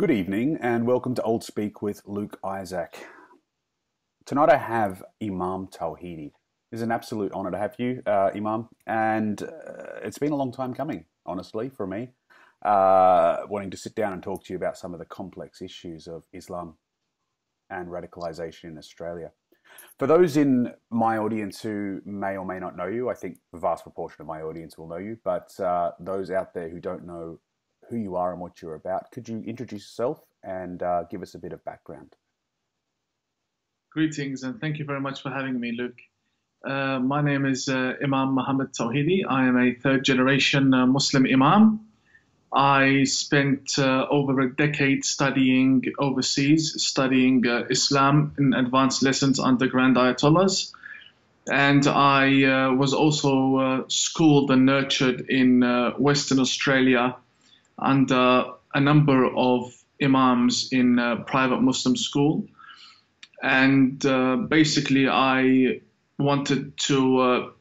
Good evening and welcome to Old Speak with Luke Izaak. Tonight I have Imam Tawhidi. It's an absolute honor to have you, Imam, and it's been a long time coming, honestly, for me, wanting to sit down and talk to you about some of the complex issues of Islam and radicalization in Australia. For those in my audience who may or may not know you, I think the vast proportion of my audience will know you, but those out there who don't know who you are and what you're about, could you introduce yourself and give us a bit of background? Greetings and thank you very much for having me, Luke. My name is Imam Muhammad Tawhidi. I am a third generation Muslim Imam. I spent over a decade studying overseas, studying Islam in advanced lessons under Grand Ayatollahs. And I was also schooled and nurtured in Western Australia under a number of imams in private Muslim school. And basically I wanted to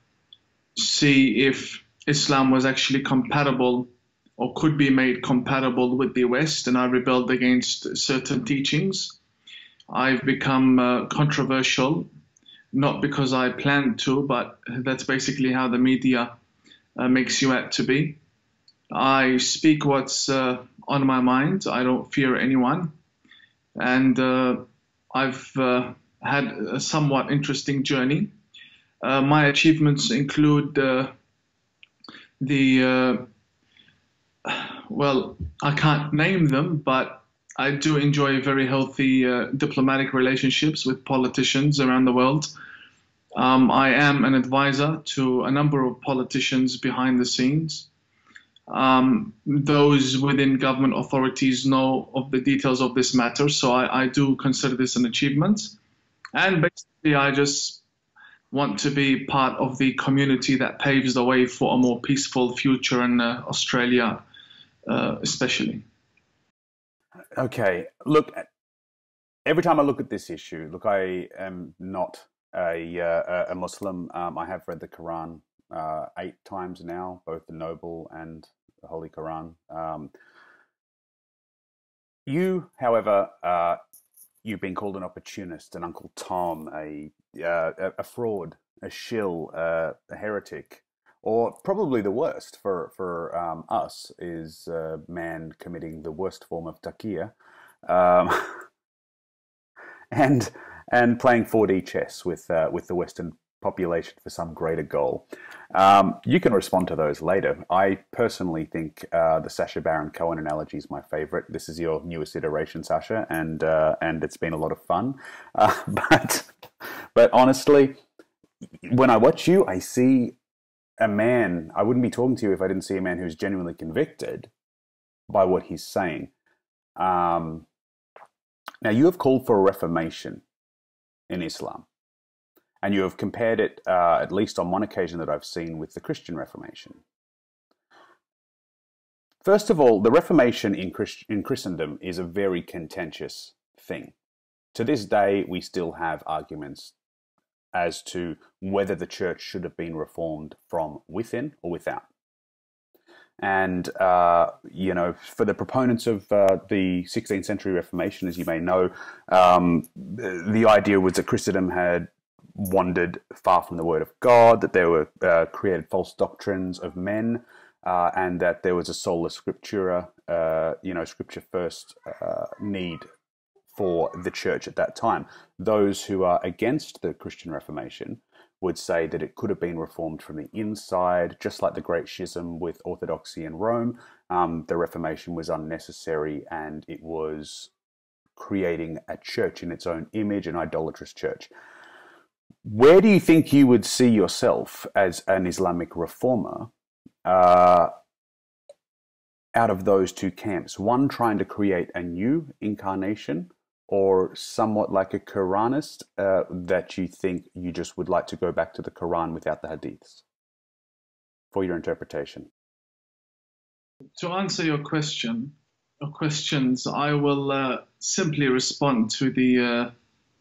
see if Islam was actually compatible or could be made compatible with the West, and I rebelled against certain teachings. I've become controversial, not because I planned to, but that's basically how the media makes you out to be. I speak what's on my mind. I don't fear anyone. And I've had a somewhat interesting journey. My achievements include well, I can't name them, but I do enjoy very healthy diplomatic relationships with politicians around the world. I am an advisor to a number of politicians behind the scenes. Those within government authorities know of the details of this matter, so I do consider this an achievement. And basically, I just want to be part of the community that paves the way for a more peaceful future in Australia, especially. Okay, look, every time I look at this issue, look, I am not a Muslim. I have read the Quran 8 times now, both the Noble and the Holy Quran. You, however, you've been called an opportunist, an Uncle Tom, a fraud, a shill, a heretic, or probably the worst for us is a man committing the worst form of taqiyya, and playing 4D chess with the Western population for some greater goal. You can respond to those later. I personally think the Sacha Baron Cohen analogy is my favorite. This is your newest iteration, Sacha, and it's been a lot of fun. But honestly, when I watch you, I see a man. I wouldn't be talking to you if I didn't see a man who's genuinely convicted by what he's saying. Now, you have called for a reformation in Islam. And you have compared it, at least on one occasion that I've seen, with the Christian Reformation. First of all, the Reformation in Christendom is a very contentious thing. To this day, we still have arguments as to whether the church should have been reformed from within or without. And, for the proponents of the 16th century Reformation, as you may know, the idea was that Christendom had wandered far from the word of God, that there were created false doctrines of men, and that there was a sola scriptura, scripture first need for the church at that time. Those who are against the Christian Reformation would say that it could have been reformed from the inside, just like the Great Schism with Orthodoxy in Rome. The Reformation was unnecessary and it was creating a church in its own image, an idolatrous church. Where do you think you would see yourself as an Islamic reformer out of those two camps? One trying to create a new incarnation, or somewhat like a Quranist that you think you just would like to go back to the Quran without the hadiths for your interpretation? To answer your questions, I will simply respond to the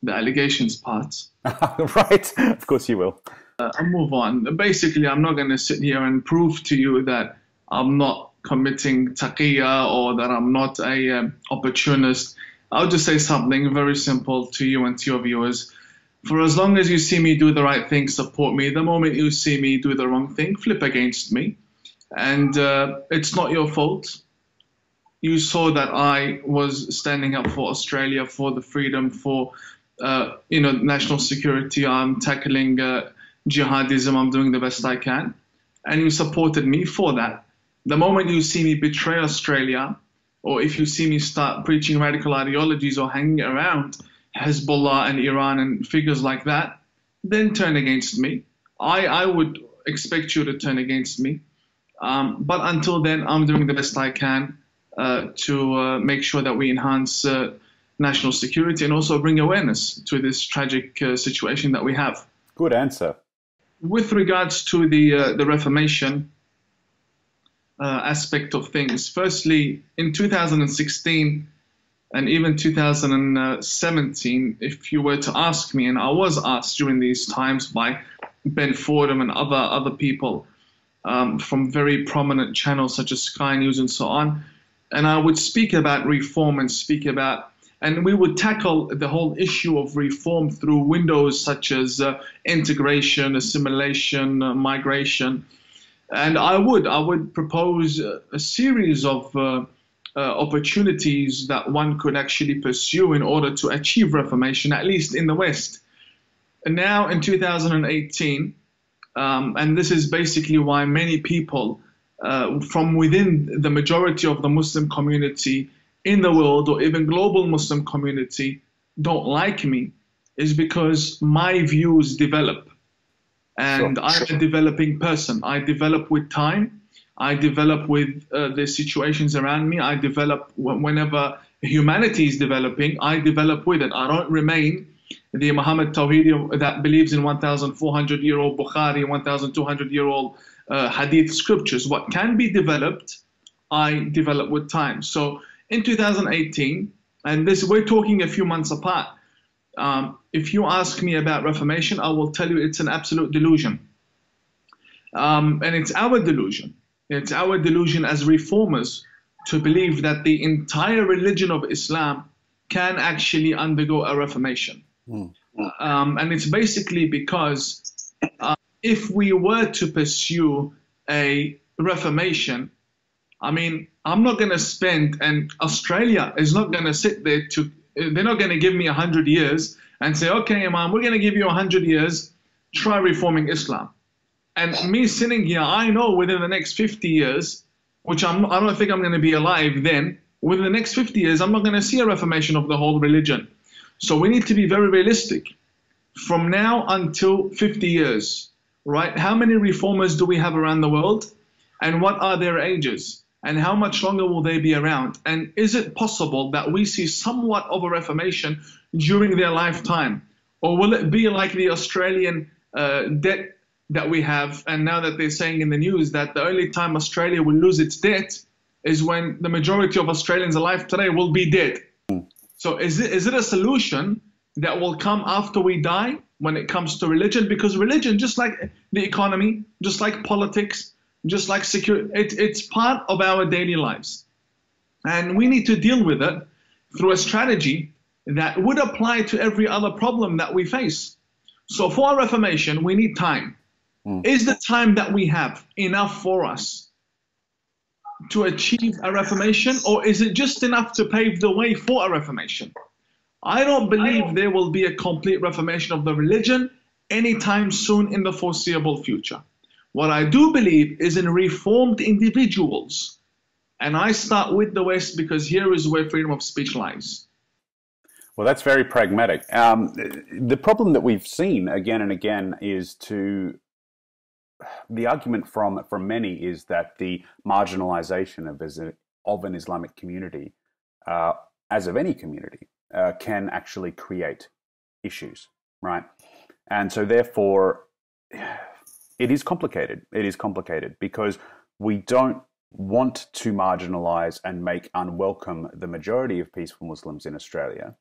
allegations part. Right, of course you will. I'll move on. Basically, I'm not going to sit here and prove to you that I'm not committing taqiyya or that I'm not a opportunist. I'll just say something very simple to you and to your viewers. For as long as you see me do the right thing, support me. The moment you see me do the wrong thing, flip against me. And it's not your fault. You saw that I was standing up for Australia, for the freedom, for national security. I'm tackling jihadism. I'm doing the best I can. And you supported me for that. The moment you see me betray Australia, or if you see me start preaching radical ideologies or hanging around Hezbollah and Iran and figures like that, then turn against me. I would expect you to turn against me. But until then, I'm doing the best I can to make sure that we enhance national security and also bring awareness to this tragic situation that we have. Good answer. With regards to the Reformation aspect of things, firstly, in 2016 and even 2017, if you were to ask me, and I was asked during these times by Ben Fordham and other people from very prominent channels such as Sky News and so on, and I would speak about reform and we would tackle the whole issue of reform through windows such as integration, assimilation, migration. And I would propose a series of opportunities that one could actually pursue in order to achieve reformation, at least in the West. And now in 2018, and this is basically why many people from within the majority of the Muslim community in the world, or even global Muslim community, don't like me, is because my views develop. And I'm a developing person. I develop with time. I develop with the situations around me. I develop whenever humanity is developing. I develop with it. I don't remain the Muhammad Tawhidi that believes in 1,400-year-old Bukhari, 1,200-year-old Hadith scriptures. What can be developed, I develop with time. So in 2018, and this we're talking a few months apart, if you ask me about Reformation, I will tell you it's an absolute delusion. And it's our delusion. It's our delusion as reformers to believe that the entire religion of Islam can actually undergo a reformation. And it's basically because if we were to pursue a reformation, I mean, I'm not going to spend, and Australia is not going to sit there they're not going to give me 100 years and say, okay, Imam, we're going to give you 100 years, try reforming Islam. And me sitting here, I know within the next 50 years, which I don't think I'm going to be alive then, within the next 50 years, I'm not going to see a reformation of the whole religion. So we need to be very realistic. From now until 50 years, right? How many reformers do we have around the world? And what are their ages? And how much longer will they be around? And is it possible that we see somewhat of a reformation during their lifetime? Or will it be like the Australian debt that we have? And now that they're saying in the news that the only time Australia will lose its debt is when the majority of Australians alive today will be dead. So is it a solution that will come after we die when it comes to religion? Because religion, just like the economy, just like politics, just like security, it's part of our daily lives. And we need to deal with it through a strategy that would apply to every other problem that we face. So for a reformation, we need time. Is the time that we have enough for us to achieve a reformation, or is it just enough to pave the way for a reformation? I don't believe there will be a complete reformation of the religion anytime soon in the foreseeable future. What I do believe is in reformed individuals. And I start with the West because here is where freedom of speech lies. Well, that's very pragmatic. The problem that we've seen again and again is the argument from many is that the marginalization of an Islamic community, as of any community, can actually create issues, right? And so therefore, it is complicated. It is complicated because we don't want to marginalize and make unwelcome the majority of peaceful Muslims in Australia.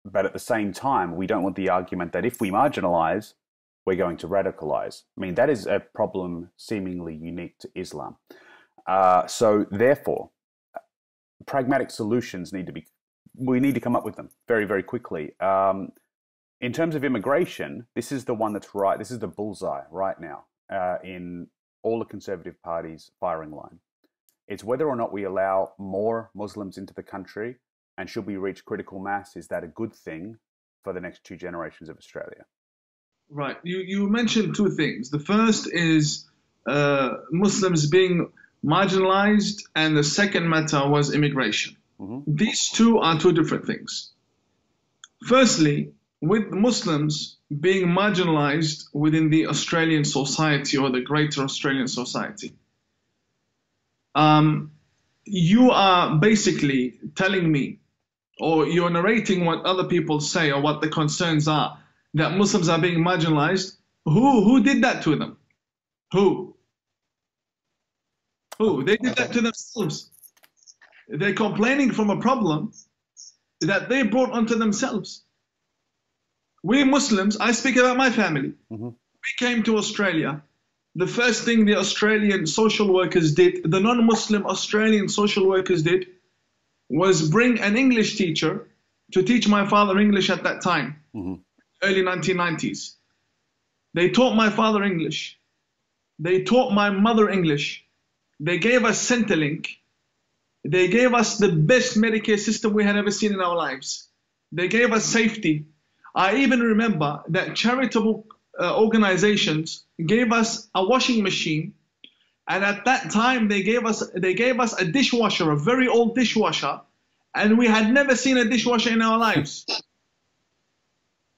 But at the same time, we don't want the argument that if we marginalize, we're going to radicalize. I mean, that is a problem seemingly unique to Islam. So therefore, pragmatic solutions we need to come up with them very, very quickly. In terms of immigration, this is the one that's right. This is the bullseye right now in all the conservative parties' firing line. It's whether or not we allow more Muslims into the country, and should we reach critical mass, is that a good thing for the next 2 generations of Australia? Right. You mentioned two things. The first is Muslims being marginalized, and the second matter was immigration. Mm-hmm. These two are two different things. Firstly, with Muslims being marginalized within the Australian society or the greater Australian society, you are basically telling me, or you're narrating what other people say or what the concerns are, that Muslims are being marginalized. Who did that to them? Who? They did that to themselves. They're complaining from a problem that they brought onto themselves. We Muslims, I speak about my family. Mm-hmm. We came to Australia. The first thing the Australian social workers did, the non-Muslim Australian social workers did, was bring an English teacher to teach my father English at that time, mm-hmm. early 1990s. They taught my father English. They taught my mother English. They gave us Centrelink. They gave us the best Medicare system we had ever seen in our lives. They gave us safety. I even remember that charitable organizations gave us a washing machine, and at that time they gave us a dishwasher, a very old dishwasher, and we had never seen a dishwasher in our lives.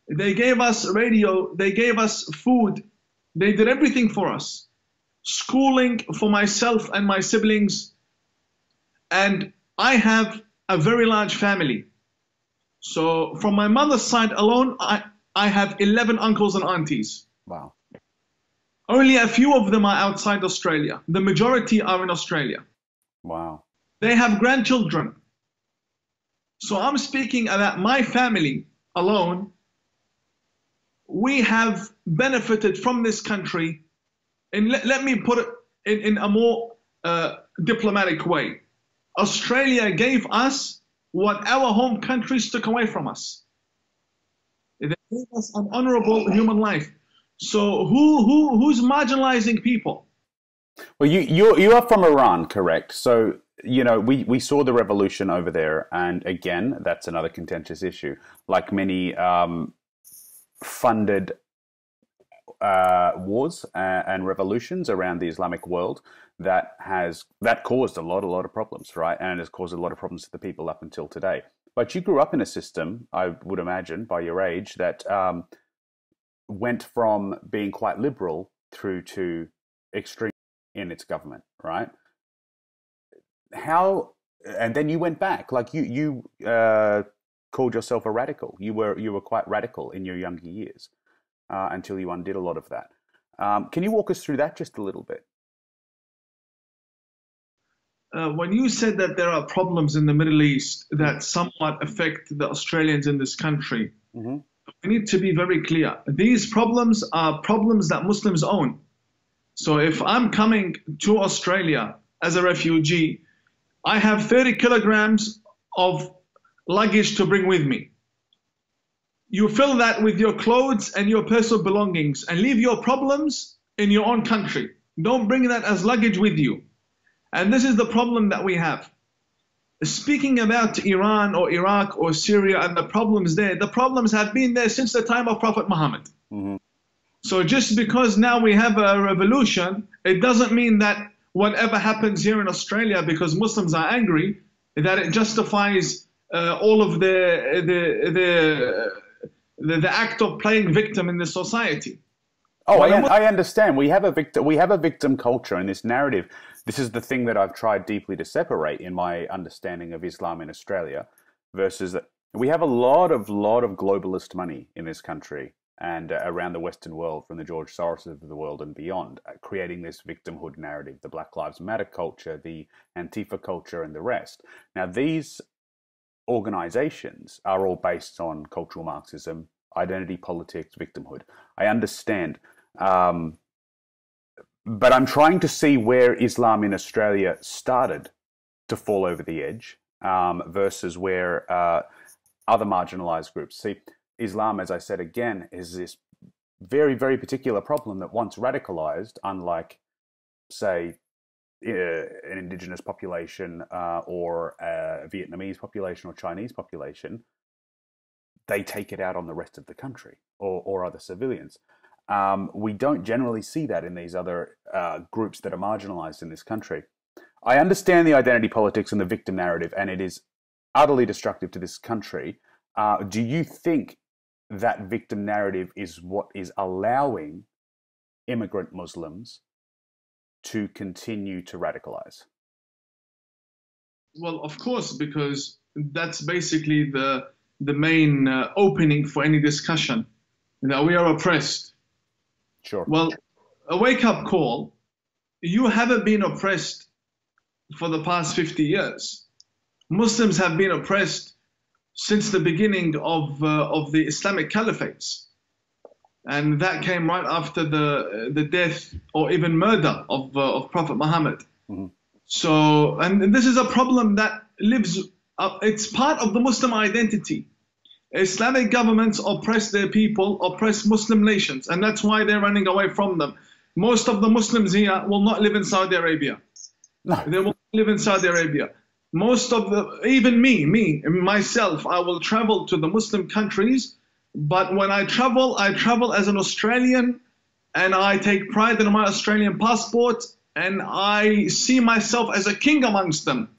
They gave us radio, they gave us food, they did everything for us. Schooling for myself and my siblings, and I have a very large family. So from my mother's side alone, I have 11 uncles and aunties. Wow. Only a few of them are outside Australia. The majority are in Australia. Wow. They have grandchildren. So I'm speaking about my family alone. We have benefited from this country. And let me put it in a more diplomatic way. Australia gave us what our home countries took away from us. They gave us an honorable human life. So who's marginalizing people? Well, you are from Iran, correct? So, you know, we saw the revolution over there, and again, that's another contentious issue. Like many funded wars and revolutions around the Islamic world, that caused a lot of problems, right? And has caused a lot of problems to the people up until today. But you grew up in a system, I would imagine, by your age, that went from being quite liberal through to extreme in its government, right? And then you went back, like you called yourself a radical. You were quite radical in your younger years until you undid a lot of that. Can you walk us through that just a little bit? When you said that there are problems in the Middle East that somewhat affect the Australians in this country, mm-hmm. we need to be very clear. These problems are problems that Muslims own. So if I'm coming to Australia as a refugee, I have 30 kilograms of luggage to bring with me. You fill that with your clothes and your personal belongings and leave your problems in your own country. Don't bring that as luggage with you. And this is the problem that we have. Speaking about Iran or Iraq or Syria and the problems there, the problems have been there since the time of Prophet Muhammad. Mm-hmm. So just because now we have a revolution, it doesn't mean that whatever happens here in Australia, because Muslims are angry, that it justifies all of the act of playing victim in the society. Oh, I understand. We have a victim culture in this narrative. This is the thing that I've tried deeply to separate in my understanding of Islam in Australia, versus that we have a lot of globalist money in this country and around the Western world, from the George Soros of the world and beyond, creating this victimhood narrative, the Black Lives Matter culture, the Antifa culture, and the rest. Now, these organizations are all based on cultural Marxism, identity politics, victimhood. I understand. But I'm trying to see where Islam in Australia started to fall over the edge versus where other marginalized groups. See, Islam, as I said again, is this very, very particular problem that once radicalized, unlike, say, an indigenous population or a Vietnamese population or Chinese population, they take it out on the rest of the country or other civilians. We don't generally see that in these other groups that are marginalized in this country. I understand the identity politics and the victim narrative, and it is utterly destructive to this country. Do you think that victim narrative is what is allowing immigrant Muslims to continue to radicalize? Well, of course, because that's basically the main opening for any discussion, that we are oppressed. Sure. Well, a wake-up call. You haven't been oppressed for the past 50 years. Muslims have been oppressed since the beginning of the Islamic caliphates. And that came right after the death or even murder of Prophet Muhammad. Mm-hmm. So, and this is a problem that lives, it's part of the Muslim identity. Islamic governments oppress their people, oppress Muslim nations, and that's why they're running away from them. Most of the Muslims here will not live in Saudi Arabia. No. They will live in Saudi Arabia. Most of the, even myself, I will travel to the Muslim countries, but when I travel as an Australian, and I take pride in my Australian passport, and I see myself as a king amongst them.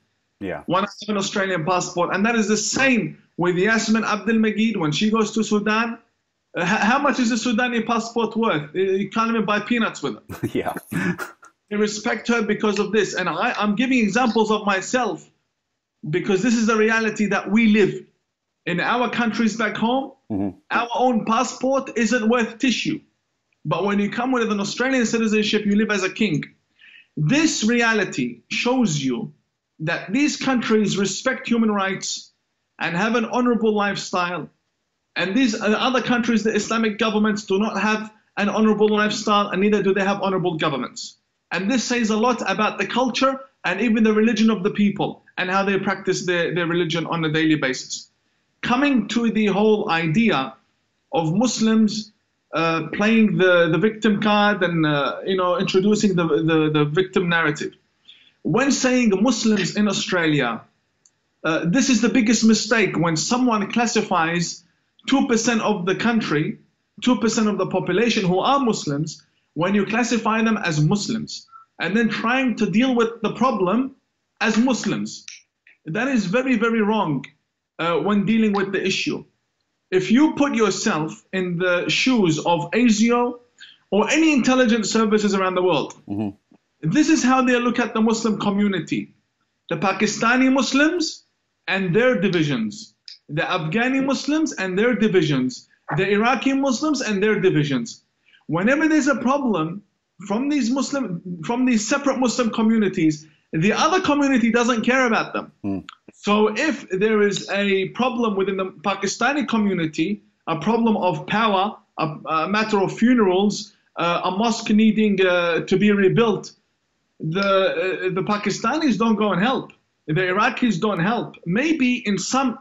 Yeah. When I have an Australian passport, and that is the same with Yasmin Abdel Magid when she goes to Sudan. How much is the Sudani passport worth? You can't even buy peanuts with it. Yeah. I respect her because of this, and I'm giving examples of myself because this is the reality that we live in our countries back home. Mm-hmm. Our own passport isn't worth tissue, but when you come with an Australian citizenship, you live as a king. This reality shows you that these countries respect human rights and have an honorable lifestyle. And these other countries, the Islamic governments, do not have an honorable lifestyle, and neither do they have honorable governments. And this says a lot about the culture and even the religion of the people and how they practice their religion on a daily basis. Coming to the whole idea of Muslims playing the victim card and introducing the victim narrative. When saying Muslims in Australia, this is the biggest mistake when someone classifies 2% of the country, 2% of the population who are Muslims, when you classify them as Muslims, and then trying to deal with the problem as Muslims. That is very, very wrong when dealing with the issue. If you put yourself in the shoes of ASIO or any intelligence services around the world, mm-hmm. This is how they look at the Muslim community. The Pakistani Muslims and their divisions, the Afghani Muslims and their divisions, the Iraqi Muslims and their divisions. Whenever there's a problem from these separate Muslim communities, the other community doesn't care about them. Mm. So if there is a problem within the Pakistani community, a problem of power, a matter of funerals, a mosque needing to be rebuilt, the Pakistanis don't go and help. The Iraqis don't help. Maybe in some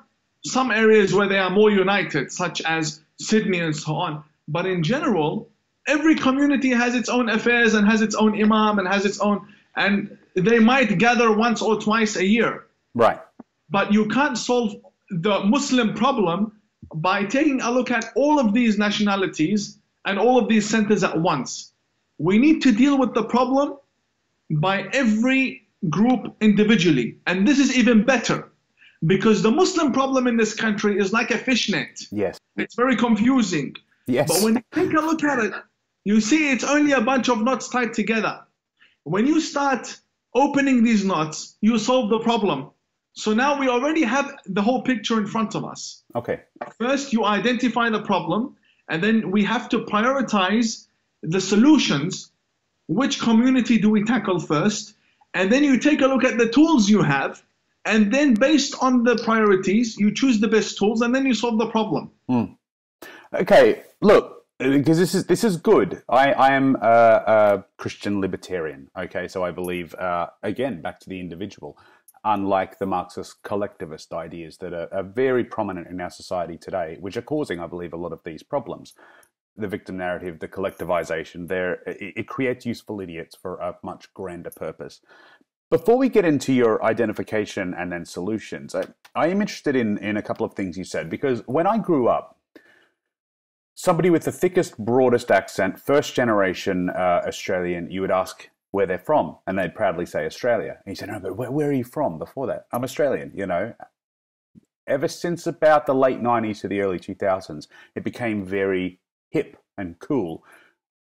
areas where they are more united, such as Sydney and so on. But in general, every community has its own affairs and has its own imam and has its own, and they might gather once or twice a year. Right. But you can't solve the Muslim problem by taking a look at all of these nationalities and all of these centers at once. We need to deal with the problem by every group individually. And this is even better because the Muslim problem in this country is like a fishnet. Yes. It's very confusing. Yes. But when you take a look at it, you see it's only a bunch of knots tied together. When you start opening these knots, you solve the problem. So now we already have the whole picture in front of us. Okay. First, you identify the problem, and then we have to prioritize the solutions. Which community do we tackle first? And then you take a look at the tools you have, and then based on the priorities, you choose the best tools, and then you solve the problem. Okay, look, Because this is good. I am a Christian libertarian. Okay, so I believe again back to the individual. Unlike the Marxist collectivist ideas that are very prominent in our society today, which are causing, I believe, a lot of these problems. The victim narrative, the collectivization, it creates useful idiots for a much grander purpose. Before we get into your identification and then solutions, I am interested in a couple of things you said, because when I grew up, somebody with the thickest, broadest accent, first generation Australian, you would ask where they're from, and they'd proudly say Australia. And you say, no, but where are you from before that? I'm Australian, you know. Ever since about the late 90s to the early 2000s, it became very hip and cool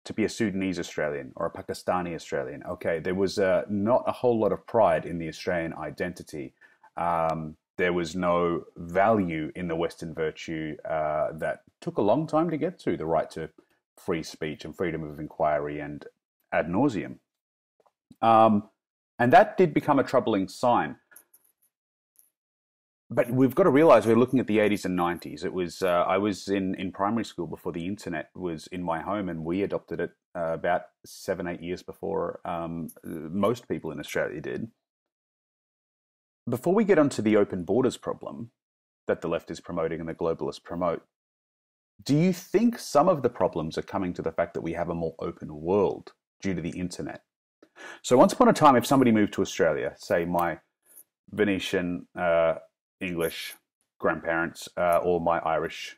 to be a Sudanese Australian or a Pakistani Australian. Okay, there was not a whole lot of pride in the Australian identity. There was no value in the Western virtue that took a long time to get to, the right to free speech and freedom of inquiry and ad nauseum. And that did become a troubling sign. But we've got to realize we're looking at the 80s and 90s. It was I was in primary school before the internet was in my home, and we adopted it about 7-8 years before most people in Australia did. Before we get onto the open borders problem that the left is promoting and the globalists promote, do you think some of the problems are coming to the fact that we have a more open world due to the internet? So once upon a time, if somebody moved to Australia, say my Venetian English grandparents or my Irish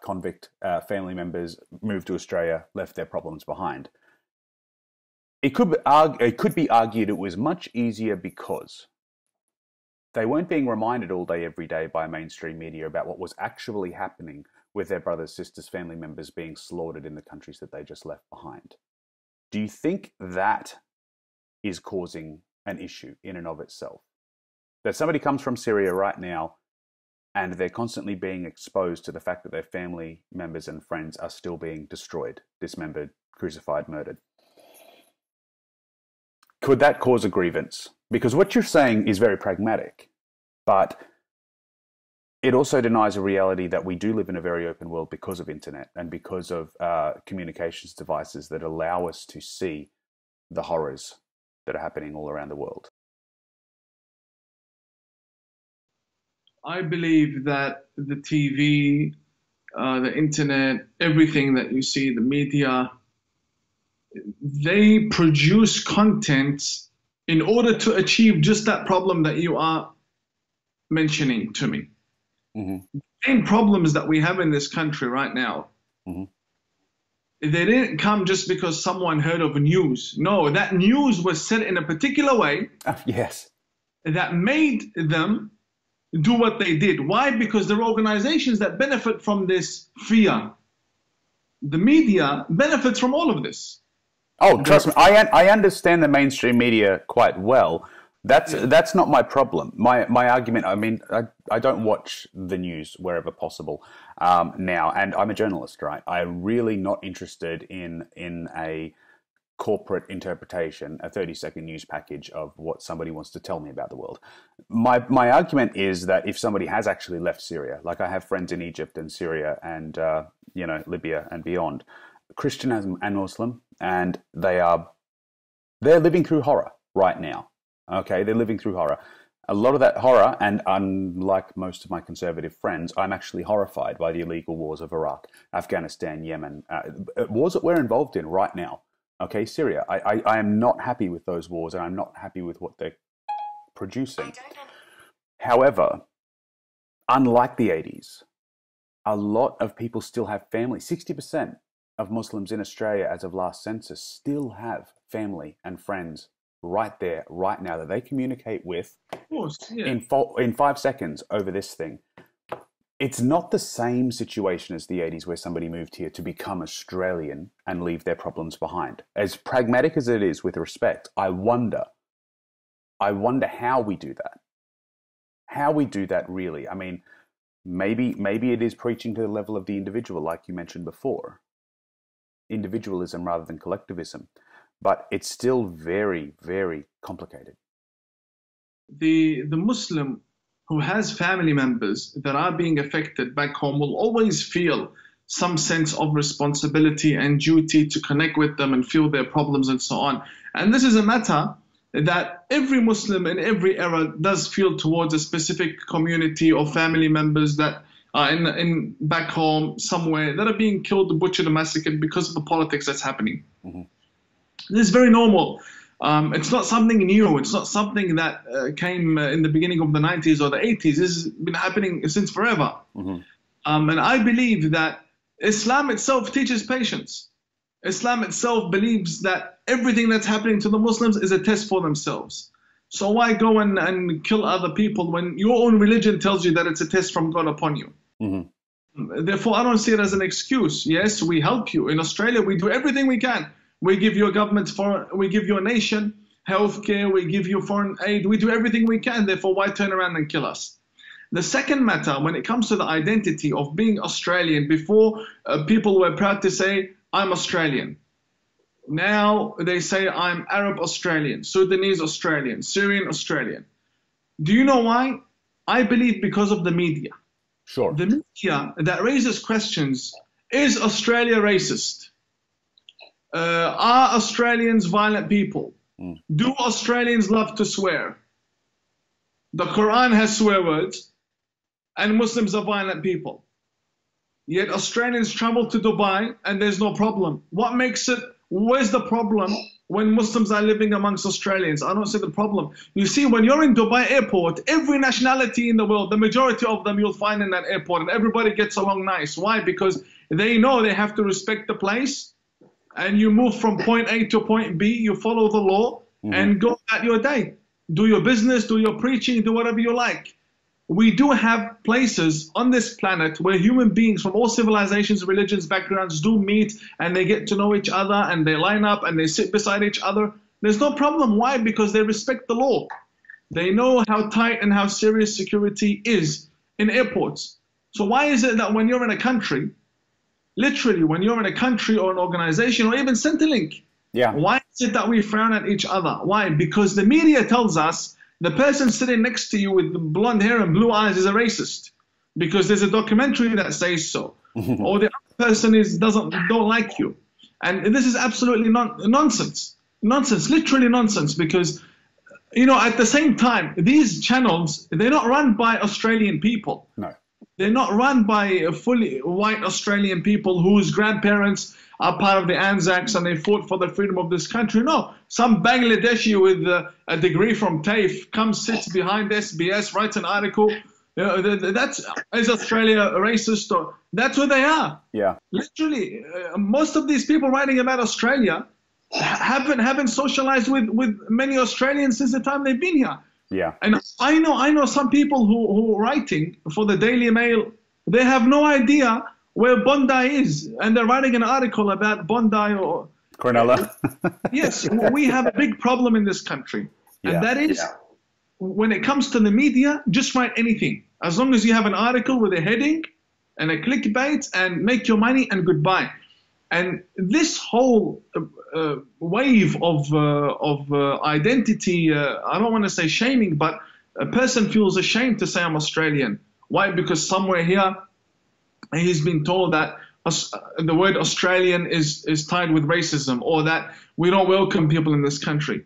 convict family members moved to Australia, left their problems behind. It could be argued it was much easier because they weren't being reminded all day, every day by mainstream media about what was actually happening with their brothers, sisters, family members being slaughtered in the countries that they just left behind. Do you think that is causing an issue in and of itself? That somebody comes from Syria right now and they're constantly being exposed to the fact that their family members and friends are still being destroyed, dismembered, crucified, murdered. Could that cause a grievance? Because what you're saying is very pragmatic, but it also denies a reality that we do live in a very open world because of internet and because of communications devices that allow us to see the horrors that are happening all around the world. I believe that the TV, the internet, everything that you see, the media, they produce content in order to achieve just that problem that you are mentioning to me. Mm-hmm. The main problems that we have in this country right now, mm-hmm. they didn't come just because someone heard of news. No, that news was said in a particular way. Yes. That made them do what they did. Why? Because there are organizations that benefit from this fear. The media benefits from all of this. Oh, trust me, I understand the mainstream media quite well. That's not my problem. My argument, I mean, I don't watch the news wherever possible now, and I'm a journalist, right? I'm really not interested in a corporate interpretation, a 30-second news package of what somebody wants to tell me about the world. My argument is that if somebody has actually left Syria, like I have friends in Egypt and Syria and Libya and beyond, Christian and Muslim, and they're living through horror right now. Okay, they're living through horror. A lot of that horror, and unlike most of my conservative friends, I'm actually horrified by the illegal wars of Iraq, Afghanistan, Yemen, wars that we're involved in right now. Okay, Syria. I am not happy with those wars, and I'm not happy with what they're producing. However, unlike the 80s, a lot of people still have family. 60% of Muslims in Australia, as of last census, still have family and friends right there, right now, that they communicate with in 5 seconds over this thing. It's not the same situation as the 80s where somebody moved here to become Australian and leave their problems behind. As pragmatic as it is, with respect, I wonder how we do that. How we do that, really. I mean, maybe it is preaching to the level of the individual, like you mentioned before. Individualism rather than collectivism. But it's still very, very complicated. The Muslim who has family members that are being affected back home will always feel some sense of responsibility and duty to connect with them and feel their problems and so on. And this is a matter that every Muslim in every era does feel towards a specific community or family members that are in back home somewhere that are being killed, butchered, and massacred because of the politics that's happening. Mm-hmm. This is very normal. It's not something new. It's not something that came in the beginning of the 90s or the 80s. This has been happening since forever. Mm-hmm. And I believe that Islam itself teaches patience. Islam itself believes that everything that's happening to the Muslims is a test for themselves. So why go and kill other people when your own religion tells you that it's a test from God upon you? Mm-hmm. Therefore, I don't see it as an excuse. Yes, we help you. In Australia, we do everything we can. We give your government, we give your nation healthcare, we give you foreign aid, we do everything we can. Therefore, why turn around and kill us? The second matter, when it comes to the identity of being Australian, before people were proud to say, I'm Australian. Now they say, I'm Arab Australian, Sudanese Australian, Syrian Australian. Do you know why? I believe because of the media. Sure. The media that raises questions, is Australia racist? Are Australians violent people? Do Australians love to swear? The Quran has swear words, and Muslims are violent people. Yet Australians travel to Dubai and there's no problem. What makes it, where's the problem when Muslims are living amongst Australians? I don't see the problem. You see, when you're in Dubai airport, every nationality in the world, the majority of them you'll find in that airport, and everybody gets along nice. Why? Because they know they have to respect the place, and you move from point A to point B, you follow the law, and go about your day. Do your business, do your preaching, do whatever you like. We do have places on this planet where human beings from all civilizations, religions, backgrounds do meet, and they get to know each other, and they line up, and they sit beside each other. There's no problem. Why? Because they respect the law. They know how tight and how serious security is in airports. So why is it that when you're in a country, literally when you're in a country or an organization or even Centrelink, why is it that we frown at each other? Why? Because the media tells us the person sitting next to you with the blonde hair and blue eyes is a racist because there's a documentary that says so. Or the other person don't like you. And this is absolutely nonsense. Nonsense, literally nonsense, because, you know, at the same time, these channels, they're not run by Australian people. No. They're not run by fully white Australian people whose grandparents are part of the Anzacs and they fought for the freedom of this country. No, some Bangladeshi with a degree from TAFE comes, sits behind SBS, writes an article. Is Australia racist? Or that's what they are. Yeah. Literally, most of these people writing about Australia haven't socialized with many Australians since the time they've been here. Yeah. And I know some people who are writing for the Daily Mail, they have no idea where Bondi is, and they're writing an article about Bondi or Cronulla. Yes, we have a big problem in this country, and that is when it comes to the media, just write anything as long as you have an article with a heading and a clickbait, and make your money and goodbye. And this whole wave of identity, I don't want to say shaming, but a person feels ashamed to say I'm Australian. Why? Because somewhere here he's been told that the word Australian is tied with racism, or that we don't welcome people in this country.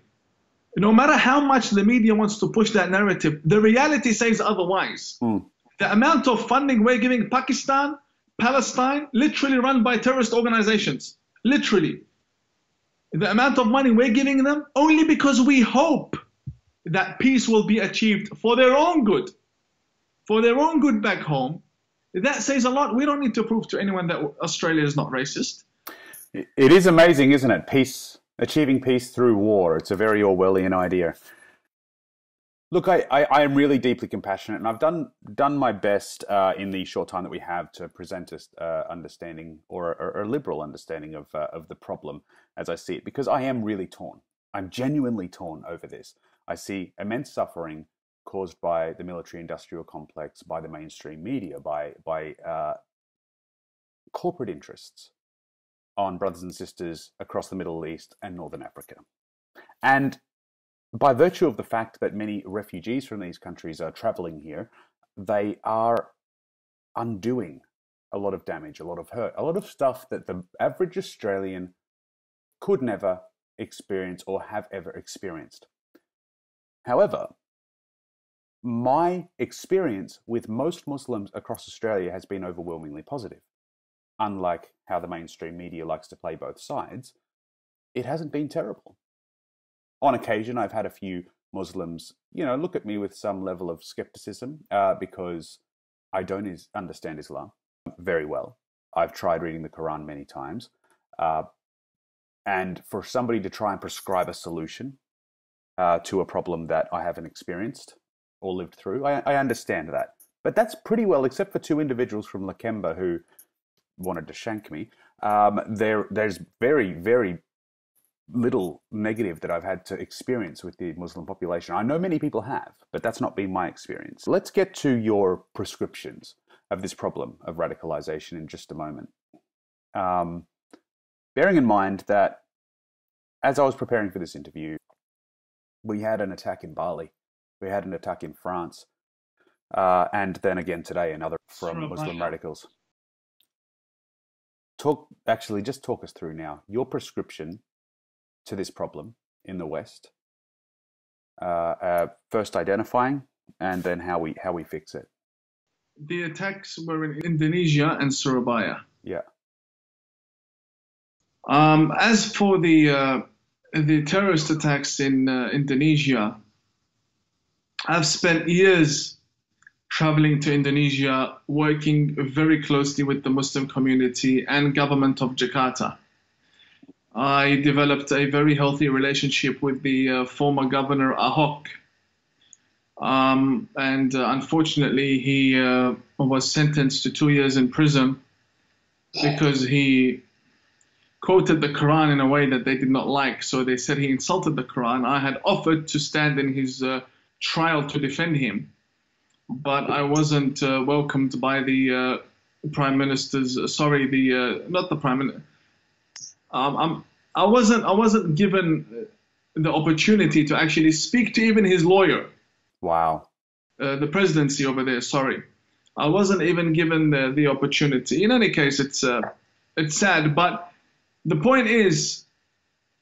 No matter how much the media wants to push that narrative, the reality says otherwise. The amount of funding we're giving Pakistan, Palestine, literally run by terrorist organizations, literally. The amount of money we're giving them only because we hope that peace will be achieved for their own good back home. That says a lot. We don't need to prove to anyone that Australia is not racist. It is amazing, isn't it? Peace, achieving peace through war. It's a very Orwellian idea. Look, I am really deeply compassionate, and I've done my best in the short time that we have to present a understanding or a liberal understanding of the problem as I see it, because I am really torn. I'm genuinely torn over this. I see immense suffering caused by the military-industrial complex, by the mainstream media, by corporate interests on brothers and sisters across the Middle East and Northern Africa. And by virtue of the fact that many refugees from these countries are traveling here, they are undoing a lot of damage, a lot of hurt, a lot of stuff that the average Australian could never experience or have ever experienced. However, my experience with most Muslims across Australia has been overwhelmingly positive. Unlike how the mainstream media likes to play both sides, it hasn't been terrible. On occasion, I've had a few Muslims, look at me with some level of skepticism because I don't understand Islam very well. I've tried reading the Quran many times. And for somebody to try and prescribe a solution to a problem that I haven't experienced or lived through, I understand that. But that's pretty well, except for two individuals from Lakemba who wanted to shank me. There's very, very little negative that I've had to experience with the Muslim population. I know many people have, but that's not been my experience. Let's get to your prescriptions of this problem of radicalization in just a moment. Bearing in mind that as I was preparing for this interview, we had an attack in Bali, we had an attack in France, and then again today another from Muslim radicals. Just talk us through now your prescription to this problem in the West, first identifying and then how we fix it. The attacks were in Indonesia and Surabaya. Yeah. As for the terrorist attacks in Indonesia, I've spent years traveling to Indonesia, working very closely with the Muslim community and government of Jakarta. I developed a very healthy relationship with the former governor Ahok. And unfortunately, he was sentenced to 2 years in prison because he quoted the Quran in a way that they did not like. So they said he insulted the Quran. I had offered to stand in his trial to defend him, but I wasn't welcomed by the prime minister's. Not the prime minister. I wasn't given the opportunity to actually speak to even his lawyer. Wow. The presidency over there. Sorry, I wasn't even given the opportunity. In any case, it's sad, but the point is,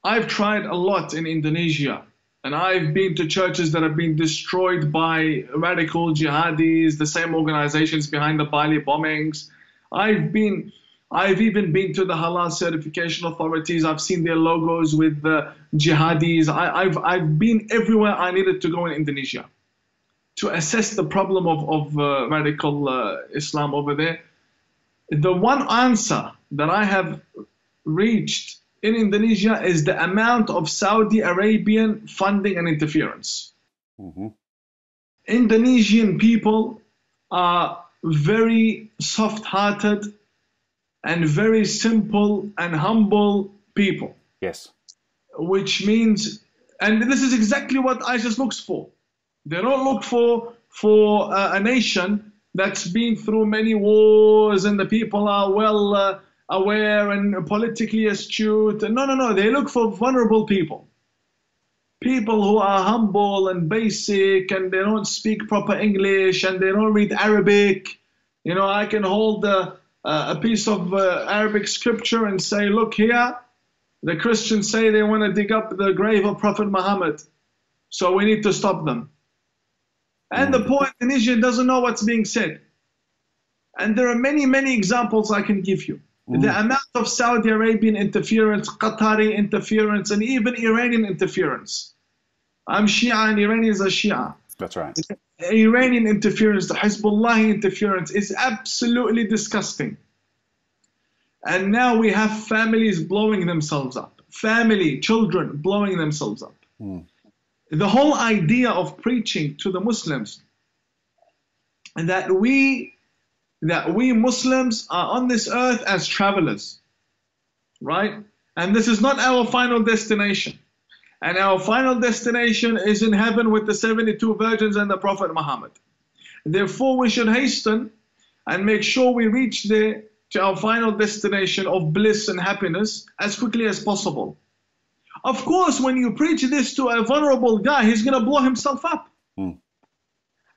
I've tried a lot in Indonesia, and I've been to churches that have been destroyed by radical jihadis, the same organizations behind the Bali bombings. I've even been to the halal certification authorities. I've seen their logos with the jihadis. I've been everywhere I needed to go in Indonesia to assess the problem of radical Islam over there. The one answer that I have reached in Indonesia is the amount of Saudi Arabian funding and interference. Mm-hmm. Indonesian people are very soft-hearted and very simple and humble people. Yes. Which means, and this is exactly what ISIS looks for. They don't look for a nation that's been through many wars and the people are well aware and politically astute. No. They look for vulnerable people. People who are humble and basic and they don't speak proper English and they don't read Arabic. I can hold a piece of Arabic scripture and say, look here, the Christians say they want to dig up the grave of Prophet Muhammad, so we need to stop them. And the poor Indonesian doesn't know what's being said. And there are many, many examples I can give you. The amount of Saudi Arabian interference, Qatari interference, and even Iranian interference. I'm Shia and Iranians are Shia. That's right. Iranian interference, the Hezbollah interference is absolutely disgusting. And now we have families blowing themselves up. Children blowing themselves up. The whole idea of preaching to the Muslims that we Muslims are on this earth as travelers, right? And this is not our final destination. And our final destination is in heaven with the 72 virgins and the Prophet Muhammad. Therefore, we should hasten and make sure we reach there to our final destination of bliss and happiness as quickly as possible. Of course, when you preach this to a vulnerable guy, he's going to blow himself up. Mm.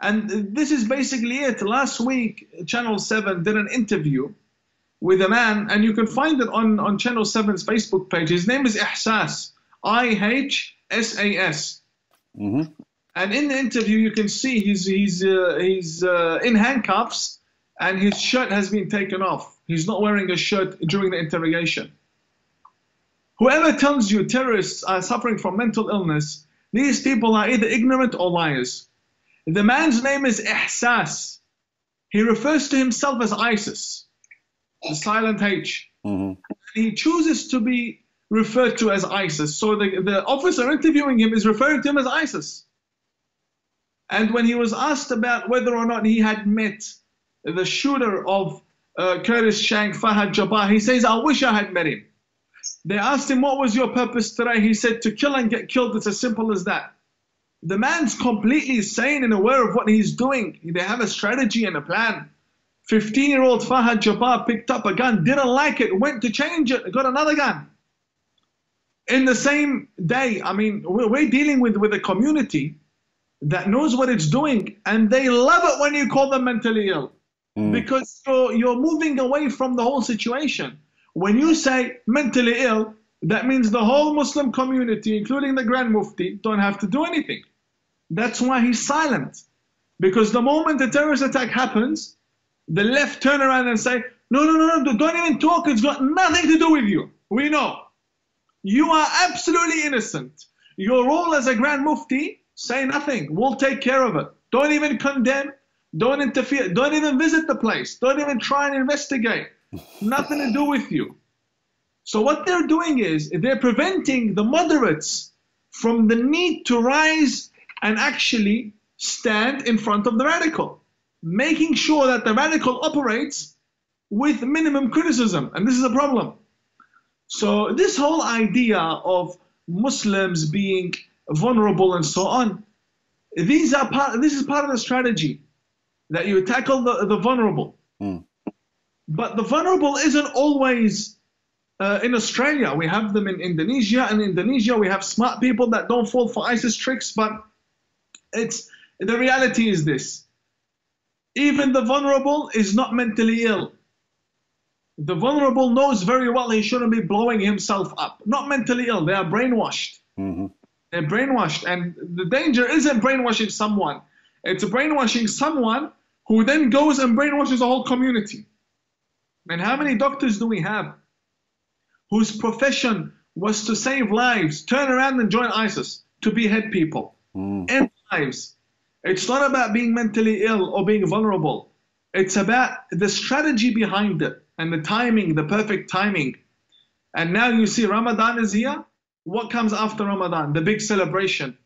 And this is basically it. Last week, Channel 7 did an interview with a man, and you can find it on Channel 7's Facebook page. His name is Ihsas, IHSAS. Mm-hmm. And in the interview, you can see he's in handcuffs, and his shirt has been taken off. He's not wearing a shirt during the interrogation. Whoever tells you terrorists are suffering from mental illness, these people are either ignorant or liars. The man's name is Ihsas. He refers to himself as ISIS, the silent H. Mm-hmm. He chooses to be referred to as ISIS. So the officer interviewing him is referring to him as ISIS. And when he was asked about whether or not he had met the shooter of Curtis Shank, Fahad Jabbar, he says, I wish I had met him. They asked him, what was your purpose today? He said, to kill and get killed. It's as simple as that. The man's completely sane and aware of what he's doing. They have a strategy and a plan. 15-year-old Fahad Jabbar picked up a gun, didn't like it, went to change it, got another gun. In the same day, I mean, we're dealing with a community that knows what it's doing, and they love it when you call them mentally ill. Because you're moving away from the whole situation. When you say mentally ill, that means the whole Muslim community, including the Grand Mufti, don't have to do anything. That's why he's silent. Because the moment a terrorist attack happens, the left turn around and say, no, don't even talk. It's got nothing to do with you. We know. You are absolutely innocent. Your role as a Grand Mufti, say nothing. We'll take care of it. Don't even condemn. Don't interfere. Don't even visit the place. Don't even try and investigate. Nothing to do with you. So what they're doing is they're preventing the moderates from the need to rise and actually stand in front of the radical, making sure that the radical operates with minimum criticism. And this is a problem. So this whole idea of Muslims being vulnerable and so on, this is part of the strategy, that you tackle the vulnerable. But the vulnerable isn't always in Australia. We have them in Indonesia. And in Indonesia, we have smart people that don't fall for ISIS tricks. But the reality is this. Even the vulnerable is not mentally ill. The vulnerable knows very well he shouldn't be blowing himself up. Not mentally ill. They are brainwashed. Mm-hmm. They're brainwashed. And the danger isn't brainwashing someone. It's brainwashing someone who then goes and brainwashes a whole community. And how many doctors do we have whose profession was to save lives, turn around and join ISIS to behead people, end lives? It's not about being mentally ill or being vulnerable. It's about the strategy behind it and the timing, the perfect timing. And now you see Ramadan is here. What comes after Ramadan? The big celebration.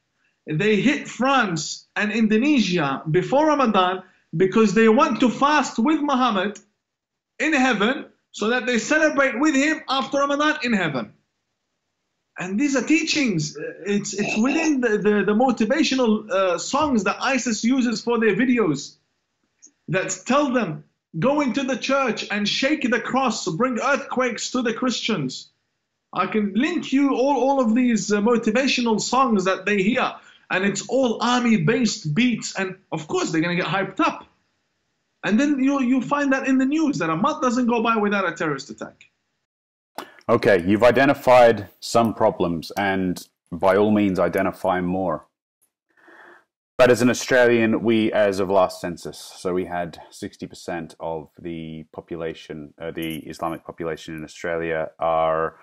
They hit France and Indonesia before Ramadan because they want to fast with Muhammad in heaven so that they celebrate with him after Ramadan in heaven. And these are teachings. It's within the motivational songs that ISIS uses for their videos that tell them, go into the church and shake the cross, bring earthquakes to the Christians. I can link you all of these motivational songs that they hear, and it's all army-based beats, and of course they're going to get hyped up. And then you find that in the news that a month doesn't go by without a terrorist attack. Okay, you've identified some problems, and by all means identify more. But as an Australian, we, as of last census, so we had 60% of the population, the Islamic population in Australia are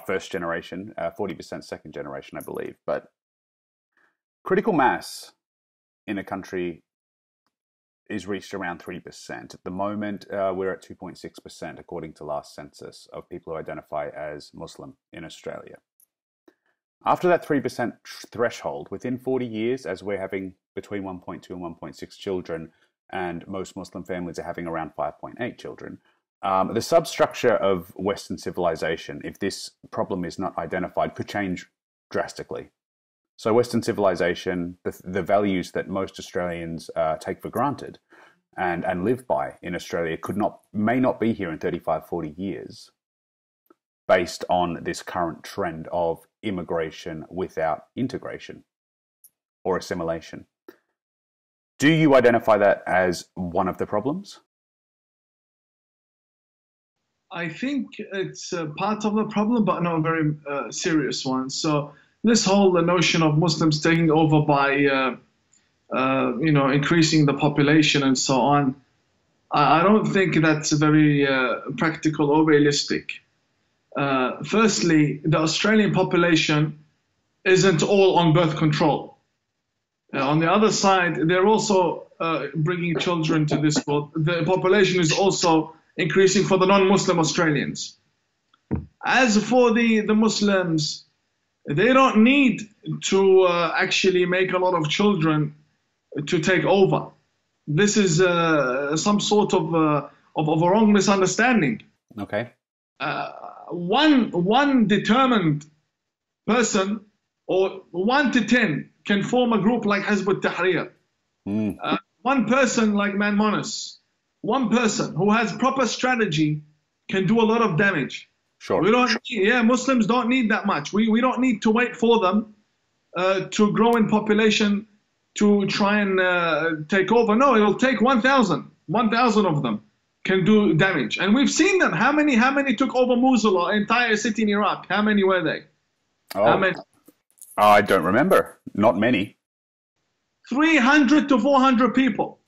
first generation, 40% second generation, I believe. But critical mass in a country is reached around 3%. At the moment, we're at 2.6%, according to last census, of people who identify as Muslim in Australia. After that 3% threshold, within 40 years, as we're having between 1.2 and 1.6 children, and most Muslim families are having around 5.8 children, the substructure of Western civilization, if this problem is not identified, could change drastically. So Western civilization, the values that most Australians take for granted and live by in Australia may not be here in 35, 40 years. based on this current trend of immigration without integration or assimilation. Do you identify that as one of the problems? I think it's part of the problem, but not a very serious one. So this whole notion of Muslims taking over by, increasing the population and so on, I don't think that's very practical or realistic. Firstly, the Australian population isn't all on birth control. On the other side, they're also bringing children to this world. The population is also increasing for the non-Muslim Australians. As for the Muslims, they don't need to actually make a lot of children to take over. This is some sort of a wrong misunderstanding. Okay. One determined person, or 1 to 10, can form a group like Hizb ut-Tahrir. One person like Manmonis, one person who has proper strategy can do a lot of damage. Sure. We don't. Muslims don't need that much. We don't need to wait for them to grow in population to try and take over. No, it'll take 1,000. 1,000 of them can do damage, and we've seen them. How many took over Mosul, or entire city in Iraq? How many were they? How many? I don't remember. Not many. 300 to 400 people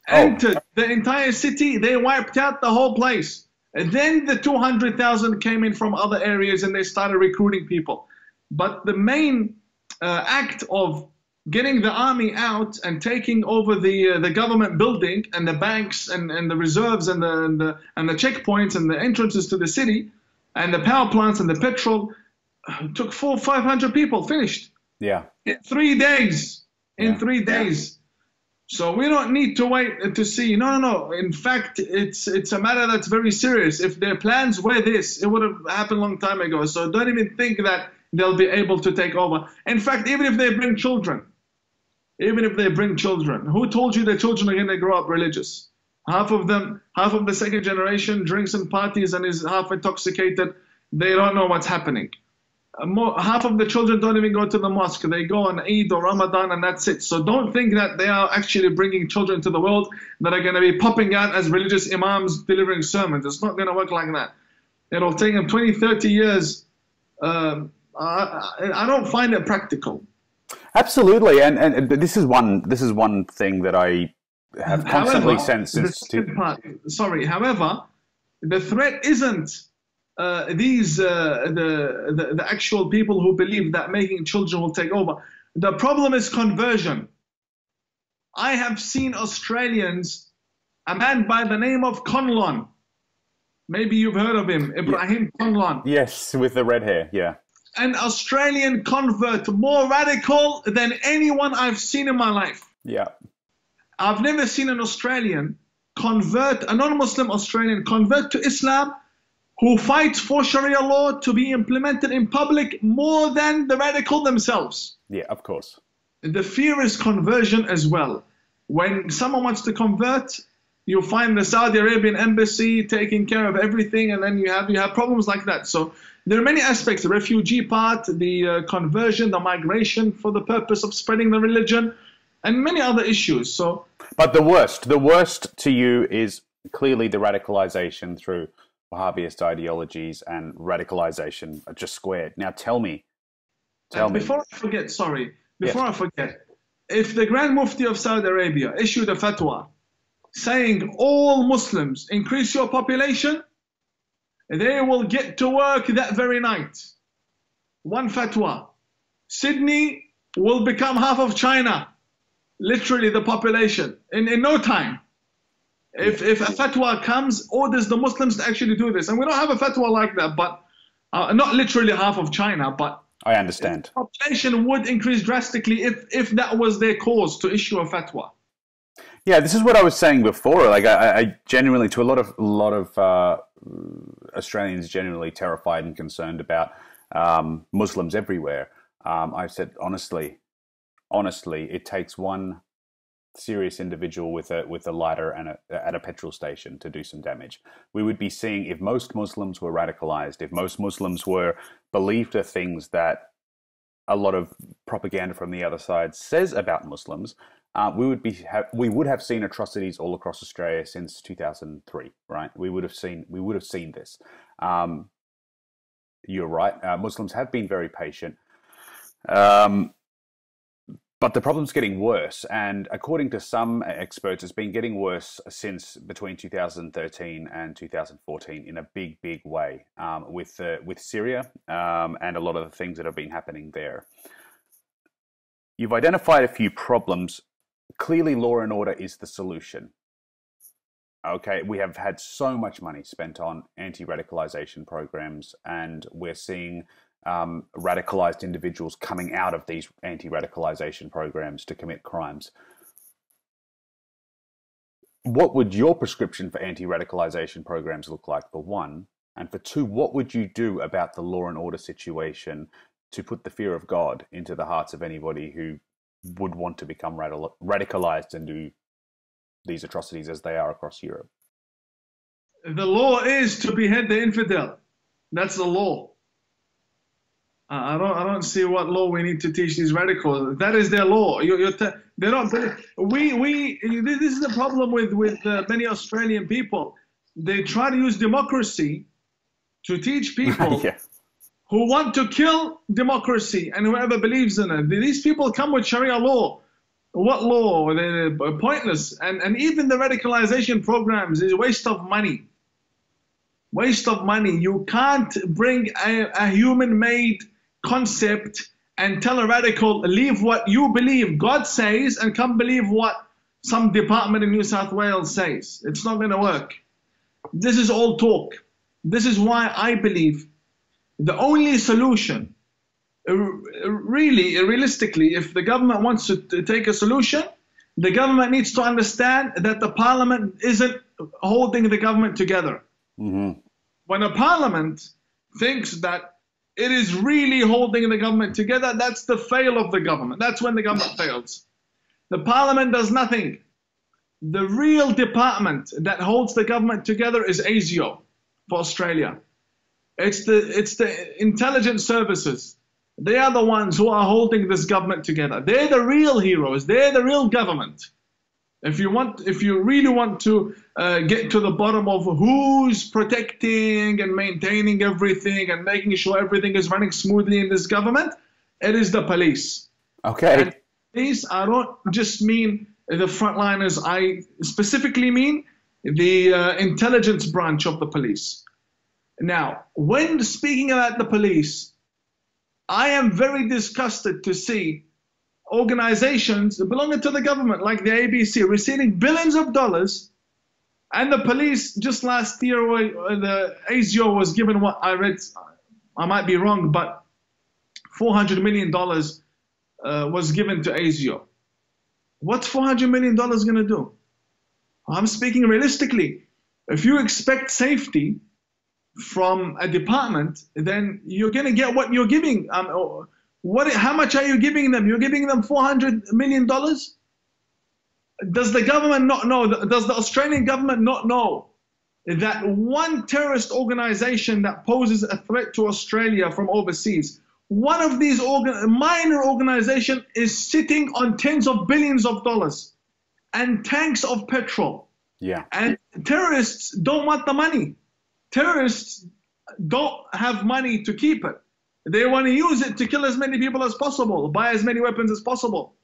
entered the entire city. They wiped out the whole place. And then the 200,000 came in from other areas and they started recruiting people. But the main act of getting the army out and taking over the government building and the banks and the reserves and the checkpoints and the entrances to the city and the power plants and the petrol took 400 or 500 people, finished. Yeah. In 3 days. In 3 days. So we don't need to wait to see. No. In fact, it's a matter that's very serious. If their plans were this, it would have happened a long time ago. So don't even think that they'll be able to take over. In fact, even if they bring children, who told you the children are going to grow up religious? Half of the second generation drinks and parties and is half intoxicated. They don't know what's happening. Half of the children don't even go to the mosque. They go on Eid or Ramadan and that's it. So don't think that they are actually bringing children to the world that are going to be popping out as religious imams delivering sermons. It's not going to work like that. It'll take them 20, 30 years. I don't find it practical. Absolutely, and this is one thing that I have constantly sensed since. However, the threat isn't the actual people who believe that making children will take over. The problem is conversion. I have seen Australians, a man by the name of Conlon. Maybe you've heard of him, Ibrahim Conlon. Yes, with the red hair, yeah. An Australian convert, more radical than anyone I've seen in my life. Yeah. I've never seen an Australian convert, a non-Muslim Australian convert to Islam who fights for Sharia law to be implemented in public more than the radical themselves. Yeah, of course. The fear is conversion as well. When someone wants to convert, you find the Saudi Arabian embassy taking care of everything, and then you have problems like that. So there are many aspects: the refugee part, the conversion, the migration for the purpose of spreading the religion, and many other issues. So, but the worst to you is clearly the radicalization through Wahhabist ideologies, and radicalization are just squared. Now tell me. Before I forget, if the Grand Mufti of Saudi Arabia issued a fatwa saying all Muslims increase your population, they will get to work that very night. One fatwa. Sydney will become half of China. Literally the population in no time. If a fatwa comes, orders the Muslims to actually do this. And we don't have a fatwa like that, but not literally half of China, but I understand. The population would increase drastically if that was their cause to issue a fatwa. Yeah, this is what I was saying before. Like I genuinely, to a lot of Australians, genuinely terrified and concerned about Muslims everywhere. I said honestly, it takes one serious individual with a lighter and at a petrol station to do some damage. We would be seeing, if most Muslims were radicalized, if most Muslims were believed the things that a lot of propaganda from the other side says about Muslims, we would have seen atrocities all across Australia since 2003, right? We would have seen this. You're right. Muslims have been very patient. But the problem's getting worse, and according to some experts, it's been getting worse since between 2013 and 2014 in a big, big way, with Syria and a lot of the things that have been happening there. You've identified a few problems. Clearly, law and order is the solution. Okay, we have had so much money spent on anti-radicalization programs, and we're seeing radicalized individuals coming out of these anti-radicalization programs to commit crimes. What would your prescription for anti-radicalization programs look like, for one? And for two, what would you do about the law and order situation to put the fear of God into the hearts of anybody who would want to become radicalized and do these atrocities as they are across Europe? The law is to behead the infidel. That's the law. I don't see what law we need to teach these radicals. That is their law. They're not. This is the problem with many Australian people. They try to use democracy to teach people yeah. who want to kill democracy and whoever believes in it. These people come with Sharia law. What law? They're pointless. And even the radicalization programs is a waste of money. Waste of money. You can't bring a human-made concept and tell a radical, leave what you believe God says and come believe what some department in New South Wales says. It's not going to work. This is all talk. This is why I believe the only solution, really, realistically, if the government wants to take a solution, the government needs to understand that the parliament isn't holding the government together. Mm-hmm. When a parliament thinks that it is really holding the government together, that's the fail of the government. That's when the government fails. The parliament does nothing. The real department that holds the government together is ASIO for Australia. It's the intelligence services. They are the ones who are holding this government together. They're the real heroes. They're the real government. If you really want to get to the bottom of who's protecting and maintaining everything and making sure everything is running smoothly in this government, it is the police. Okay. And police, I don't just mean the frontliners. I specifically mean the intelligence branch of the police. Now, when speaking about the police, I am very disgusted to see organizations belonging to the government, like the ABC, receiving billions of dollars, and the police just last year, the ASIO was given what I read, I might be wrong, but $400 million was given to ASIO. What's $400 million going to do? I'm speaking realistically. If you expect safety from a department, then you're going to get what you're giving. How much are you giving them? You're giving them $400 million? Does the government not know? Does the Australian government not know that one terrorist organization that poses a threat to Australia from overseas, one of these minor organizations is sitting on tens of billions of dollars and tanks of petrol? Yeah. And terrorists don't want the money. Terrorists don't have money to keep it. They want to use it to kill as many people as possible, buy as many weapons as possible.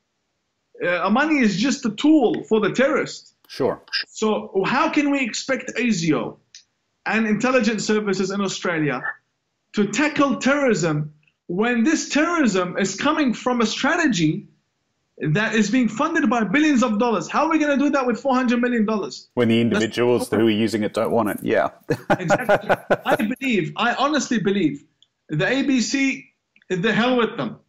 Money is just a tool for the terrorists. Sure. So how can we expect ASIO and intelligence services in Australia to tackle terrorism when this terrorism is coming from a strategy that is being funded by billions of dollars? How are we going to do that with $400 million? When the individuals who are using it don't want it, yeah. Exactly. I honestly believe the ABC, the hell with them.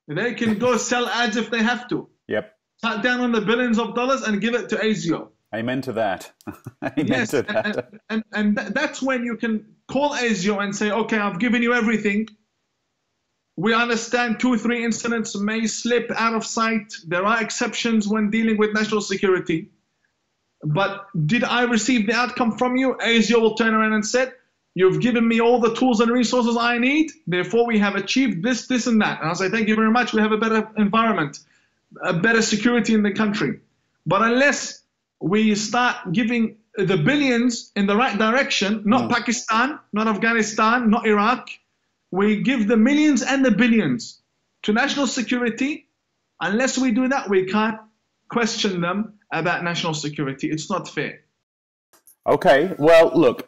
They can go sell ads if they have to. Yep. Cut down on the billions of dollars and give it to ASIO. Amen to that. Amen yes, to that. And that's when you can call ASIO and say, okay, I've given you everything. We understand 2 or 3 incidents may slip out of sight. There are exceptions when dealing with national security. But did I receive the outcome from you? ASIO will turn around and said, you've given me all the tools and resources I need. Therefore, we have achieved this, this, and that. And I'll say, thank you very much. We have a better environment, a better security in the country. But unless we start giving the billions in the right direction, not Pakistan, not Afghanistan, not Iraq, we give the millions and the billions to national security. Unless we do that, we can't question them about national security. It's not fair. Okay, well, look,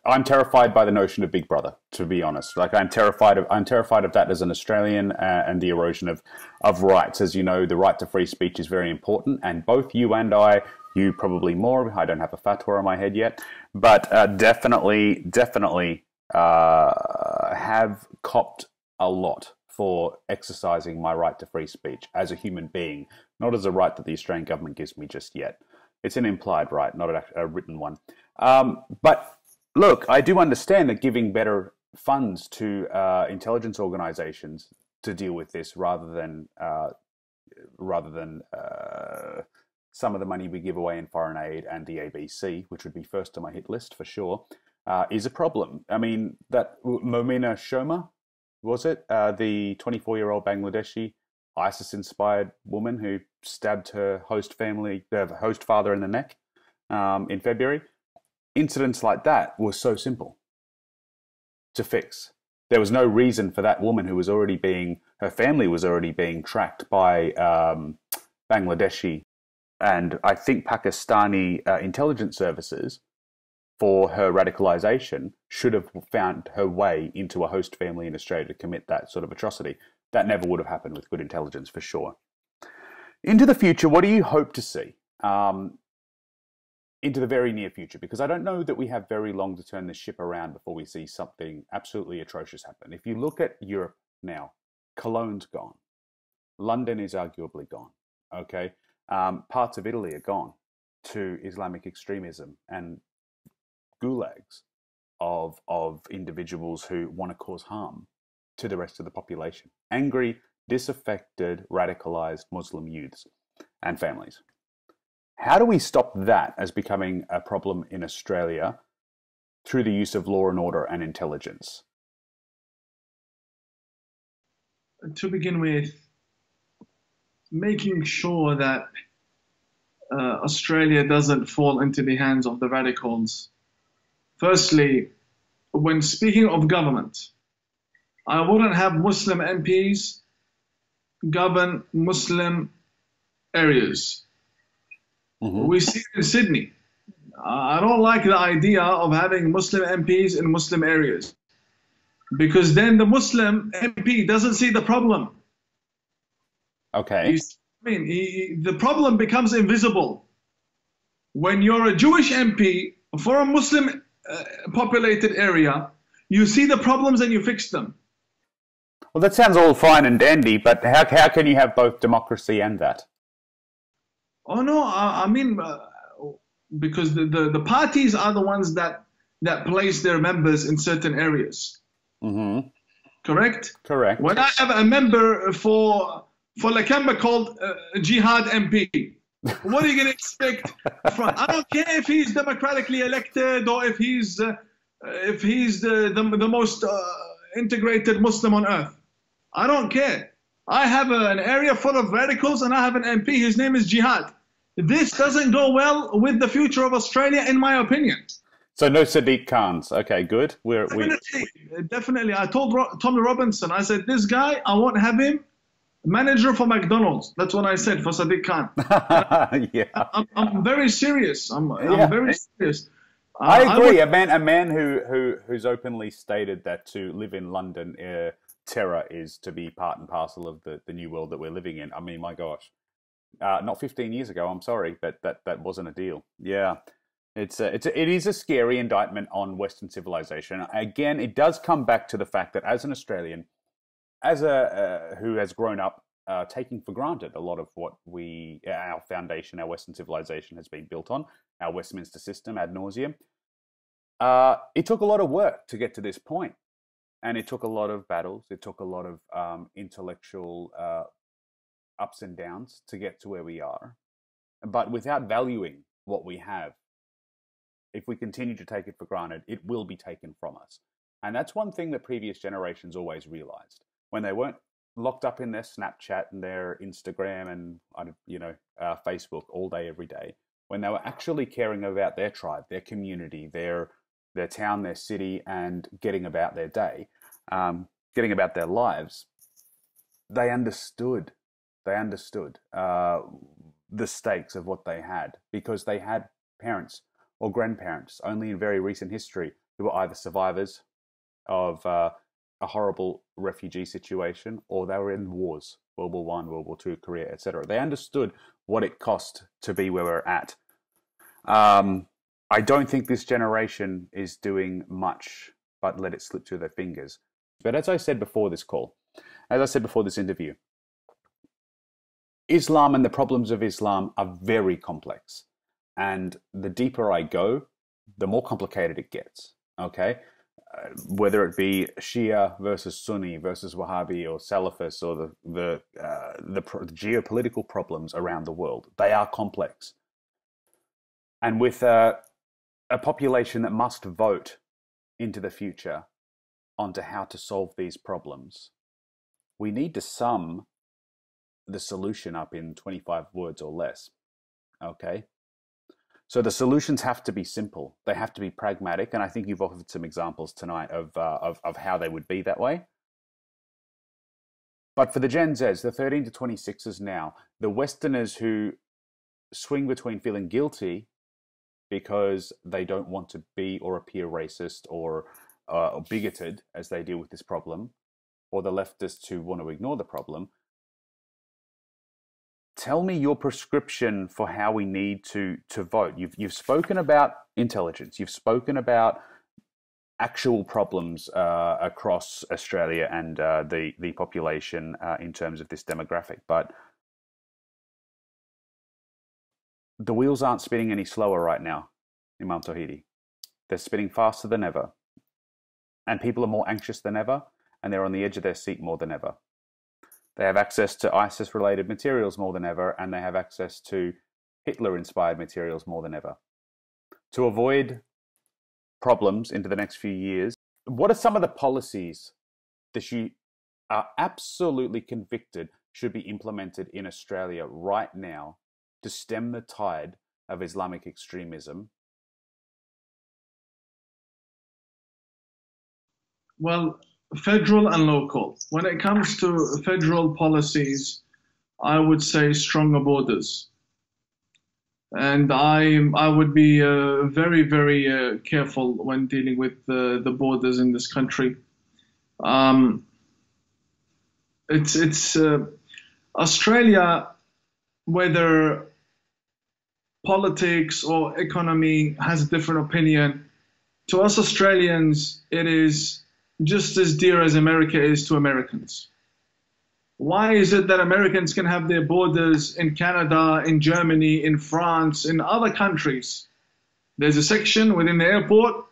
I'm terrified by the notion of Big Brother, to be honest. Like, I'm terrified of that as an Australian, and the erosion of rights. As you know, the right to free speech is very important, and both you and I, you probably more, I don't have a fatwa on my head yet, but definitely have copped a lot for exercising my right to free speech as a human being, not as a right that the Australian government gives me just yet. It's an implied right, not a written one. But look, I do understand that giving better funds to intelligence organizations to deal with this, rather than some of the money we give away in foreign aid and the ABC, which would be first on my hit list for sure, is a problem. I mean, that Momina Shoma, was it? The 24-year-old Bangladeshi ISIS-inspired woman who stabbed her host father in the neck in February. Incidents like that were so simple to fix. There was no reason for that woman, who was already her family was already being tracked by Bangladeshi and I think Pakistani intelligence services for her radicalization, should have found her way into a host family in Australia to commit that sort of atrocity. That never would have happened with good intelligence, for sure. Into the future, what do you hope to see into the very near future? Because I don't know that we have very long to turn this ship around before we see something absolutely atrocious happen. If you look at Europe now, Cologne's gone. London is arguably gone, okay? Parts of Italy are gone to Islamic extremism and gulags of individuals who want to cause harm to the rest of the population. Angry, disaffected, radicalized Muslim youths and families. How do we stop that as becoming a problem in Australia through the use of law and order and intelligence? To begin with, making sure that Australia doesn't fall into the hands of the radicals. Firstly, when speaking of government, I wouldn't have Muslim MPs govern Muslim areas. Mm-hmm. We see it in Sydney. I don't like the idea of having Muslim MPs in Muslim areas, because then the Muslim MP doesn't see the problem. Okay. The problem becomes invisible. When you're a Jewish MP for a Muslim populated area, you see the problems and you fix them. Well, that sounds all fine and dandy, but how can you have both democracy and that? Oh no, I mean, because the parties are the ones that place their members in certain areas. Mm-hmm. Correct? Correct. When I have a member for Lakemba called Jihad MP, what are you going to expect from? I don't care if he's democratically elected or if he's the most integrated Muslim on earth. I don't care. I have an area full of radicals and I have an MP. His name is Jihad. This doesn't go well with the future of Australia, in my opinion. So no Sadiq Khans. Okay, good. Definitely. I told Tommy Robinson, I said, this guy, I won't have him manager for McDonald's. That's what I said for Sadiq Khan. Yeah. I'm very serious. I'm very serious. I agree. A man who's openly stated that to live in London, terror is to be part and parcel of the new world that we're living in. I mean, my gosh, not 15 years ago. I'm sorry, but that wasn't a deal. Yeah, it is a scary indictment on Western civilization. Again, it does come back to the fact that as an Australian, who has grown up taking for granted a lot of what our foundation, our Western civilization has been built on, our Westminster system ad nauseum. It took a lot of work to get to this point. And it took a lot of battles. It took a lot of intellectual ups and downs to get to where we are. But without valuing what we have, if we continue to take it for granted, it will be taken from us. And that's one thing that previous generations always realized. When they weren't locked up in their Snapchat and their Instagram and Facebook all day, every day, when they were actually caring about their tribe, their community, their town, their city, and getting about their day, getting about their lives, they understood. They understood the stakes of what they had, because they had parents or grandparents only in very recent history who were either survivors of a horrible refugee situation, or they were in wars, World War I, World War II, Korea, etc. They understood what it cost to be where we're at. I don't think this generation is doing much but let it slip through their fingers. But as I said before this call, as I said before this interview, Islam and the problems of Islam are very complex. And the deeper I go, the more complicated it gets, okay? Whether it be Shia versus Sunni versus Wahhabi or Salafist, or the geopolitical problems around the world, they are complex. And with a population that must vote into the future onto how to solve these problems, we need to sum the solution up in 25 words or less, okay? So the solutions have to be simple. They have to be pragmatic, and I think you've offered some examples tonight of how they would be that way. But for the Gen Zs, the 13 to 26s now, the Westerners who swing between feeling guilty because they don't want to be or appear racist or bigoted as they deal with this problem, or the leftists who want to ignore the problem, tell me your prescription for how we need to vote. You've spoken about intelligence. You've spoken about actual problems across Australia and the population in terms of this demographic. But the wheels aren't spinning any slower right now, Imam Tawhidi. They're spinning faster than ever. And people are more anxious than ever, and they're on the edge of their seat more than ever. They have access to ISIS-related materials more than ever, and they have access to Hitler-inspired materials more than ever. To avoid problems into the next few years, what are some of the policies that you are absolutely convicted should be implemented in Australia right now to stem the tide of Islamic extremism? Well, federal and local. When it comes to federal policies, I would say stronger borders. And I would be very, very careful when dealing with the borders in this country. It's Australia, whether politics or economy has a different opinion, to us Australians, it is just as dear as America is to Americans. Why is it that Americans can have their borders in Canada, in Germany, in France, in other countries? There's a section within the airport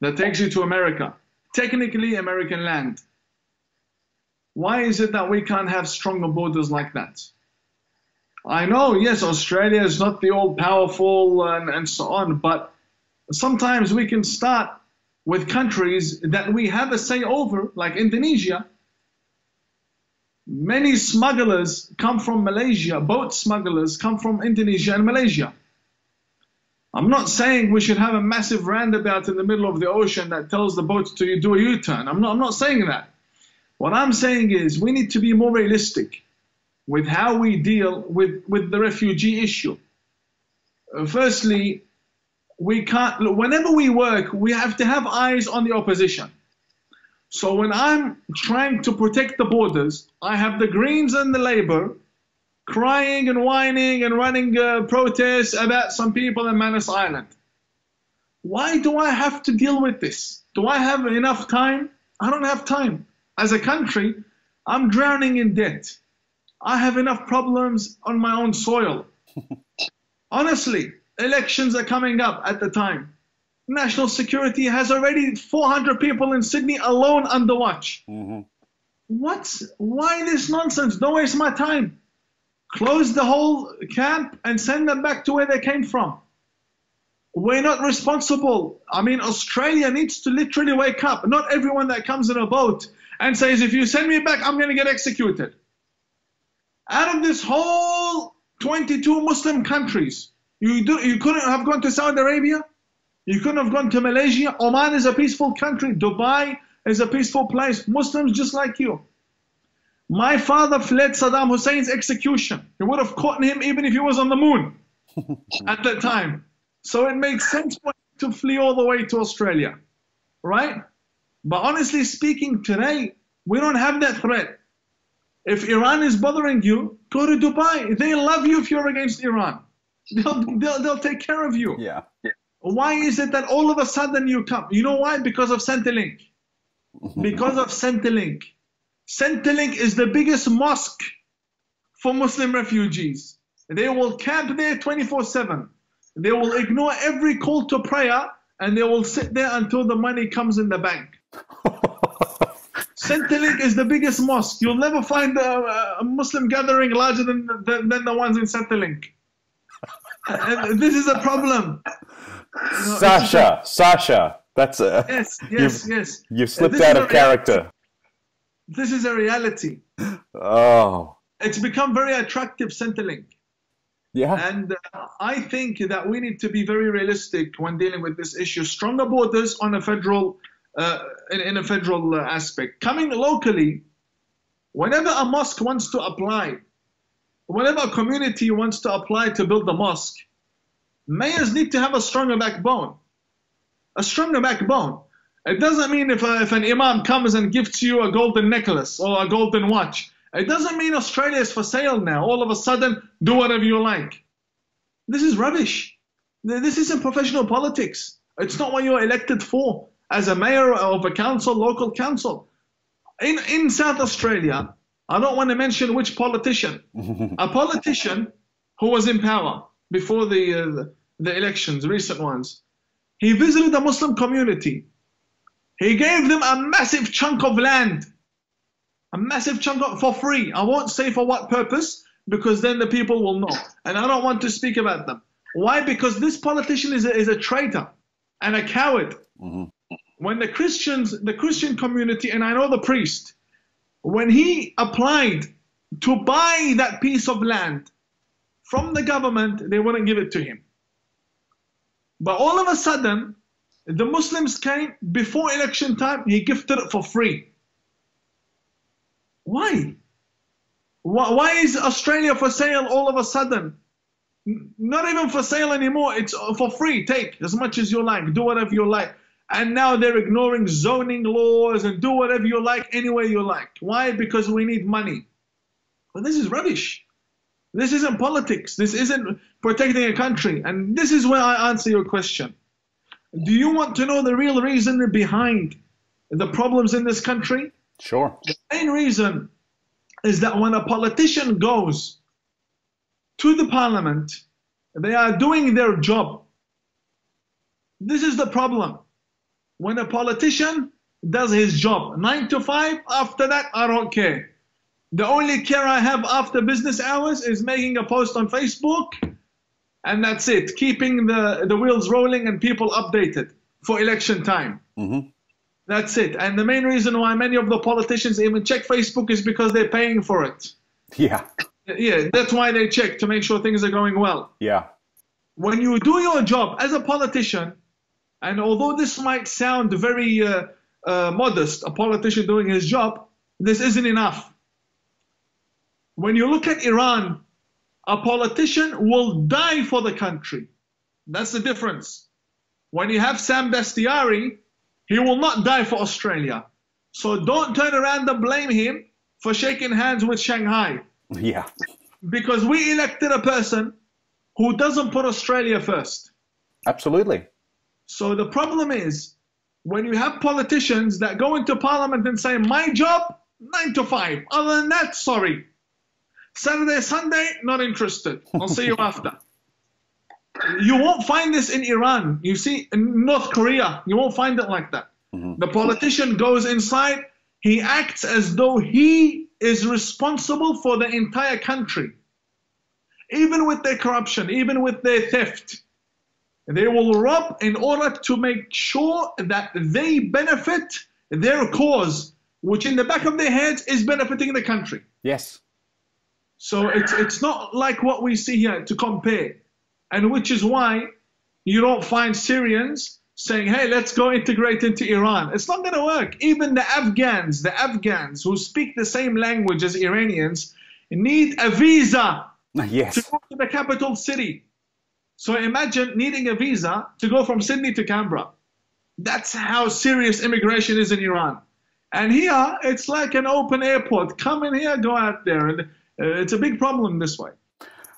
that takes you to America, technically American land. Why is it that we can't have stronger borders like that? I know, yes, Australia is not the all-powerful and so on, but sometimes we can start with countries that we have a say over, like Indonesia. Many smugglers come from Malaysia, boat smugglers come from Indonesia and Malaysia. I'm not saying we should have a massive roundabout in the middle of the ocean that tells the boats to do a U-turn. I'm not saying that. What I'm saying is we need to be more realistic with how we deal with the refugee issue. Firstly, we can't, whenever we work, we have to have eyes on the opposition. So when I'm trying to protect the borders, I have the Greens and the Labour crying and whining and running protests about some people in Manus Island. Why do I have to deal with this? Do I have enough time? I don't have time. As a country, I'm drowning in debt. I have enough problems on my own soil. Honestly, elections are coming up at the time. national security has already 400 people in Sydney alone under watch. Why this nonsense? Don't waste my time. Close the whole camp and send them back to where they came from. We're not responsible. I mean, Australia needs to literally wake up. Not everyone that comes in a boat and says, if you send me back, I'm going to get executed. Out of this whole 22 Muslim countries, you couldn't have gone to Saudi Arabia? You couldn't have gone to Malaysia? Oman is a peaceful country. Dubai is a peaceful place. Muslims just like you. My father fled Saddam Hussein's execution. He would have caught him even if he was on the moon at that time. So it makes sense for him to flee all the way to Australia, right? But honestly speaking, today, we don't have that threat. If Iran is bothering you, go to Dubai. They love you if you're against Iran. They'll take care of you. Yeah. Why is it that all of a sudden you come? You know why? Because of Centrelink. Because of Centrelink. Centrelink is the biggest mosque for Muslim refugees. They will camp there 24/7. They will ignore every call to prayer and they will sit there until the money comes in the bank. Centrelink is the biggest mosque. You'll never find a Muslim gathering larger than the ones in Centrelink. And this is a problem. You know, Sasha, that's a... Yes. You've slipped out of character. This is a reality. Oh. It's become very attractive, Centrelink. Yeah. And I think that we need to be very realistic when dealing with this issue. Stronger borders on a federal, in a federal aspect. Coming locally, whenever a mosque wants to apply, whenever a community wants to apply to build a mosque, mayors need to have a stronger backbone. A stronger backbone. It doesn't mean if an imam comes and gifts you a golden necklace or a golden watch. It doesn't mean Australia is for sale now. All of a sudden, do whatever you like. This is rubbish. This isn't professional politics. It's not what you're elected for as a mayor of a council, local council. In South Australia, I don't want to mention which politician. A politician who was in power before the elections, recent ones. He visited the Muslim community. He gave them a massive chunk of land. A massive chunk for free. I won't say for what purpose, because then the people will know. And I don't want to speak about them. Why? Because this politician is a traitor and a coward. When the Christian community, and I know the priest, when he applied to buy that piece of land from the government, they wouldn't give it to him. But all of a sudden, the Muslims came before election time, he gifted it for free. Why? Why is Australia for sale all of a sudden? Not even for sale anymore. It's for free. Take as much as you like. Do whatever you like. And now they're ignoring zoning laws and do whatever you like, anywhere you like. Why? Because we need money. Well, this is rubbish. This isn't politics. This isn't protecting a country. And this is where I answer your question. Do you want to know the real reason behind the problems in this country? Sure. The main reason is that when a politician goes to the parliament, they are doing their job. This is the problem. When a politician does his job, 9 to 5, after that, I don't care. The only care I have after business hours is making a post on Facebook, and that's it. Keeping the wheels rolling and people updated for election time. That's it. And the main reason why many of the politicians even check Facebook is because they're paying for it. Yeah. Yeah, that's why they check, to make sure things are going well. Yeah. When you do your job as a politician, and although this might sound very modest, a politician doing his job, this isn't enough. When you look at Iran, a politician will die for the country. That's the difference. When you have Sam Dastiari, he will not die for Australia. So don't turn around and blame him for shaking hands with Shanghai. Yeah. Because we elected a person who doesn't put Australia first. Absolutely. So the problem is, when you have politicians that go into parliament and say, my job, 9 to 5. Other than that, sorry. Saturday, Sunday, not interested. I'll see you after. You won't find this in Iran. You see, in North Korea, you won't find it like that. The politician goes inside, he acts as though he is responsible for the entire country. Even with their corruption, even with their theft, they will rob in order to make sure that they benefit their cause, which in the back of their heads is benefiting the country. Yes. So it's not like what we see here to compare. And which is why you don't find Syrians saying, hey, let's go integrate into Iran. It's not going to work. Even the Afghans who speak the same language as Iranians need a visa Yes. to go to the capital city. So imagine needing a visa to go from Sydney to Canberra. That's how serious immigration is in Iran. And here, it's like an open airport. Come in here, go out there. And it's a big problem this way.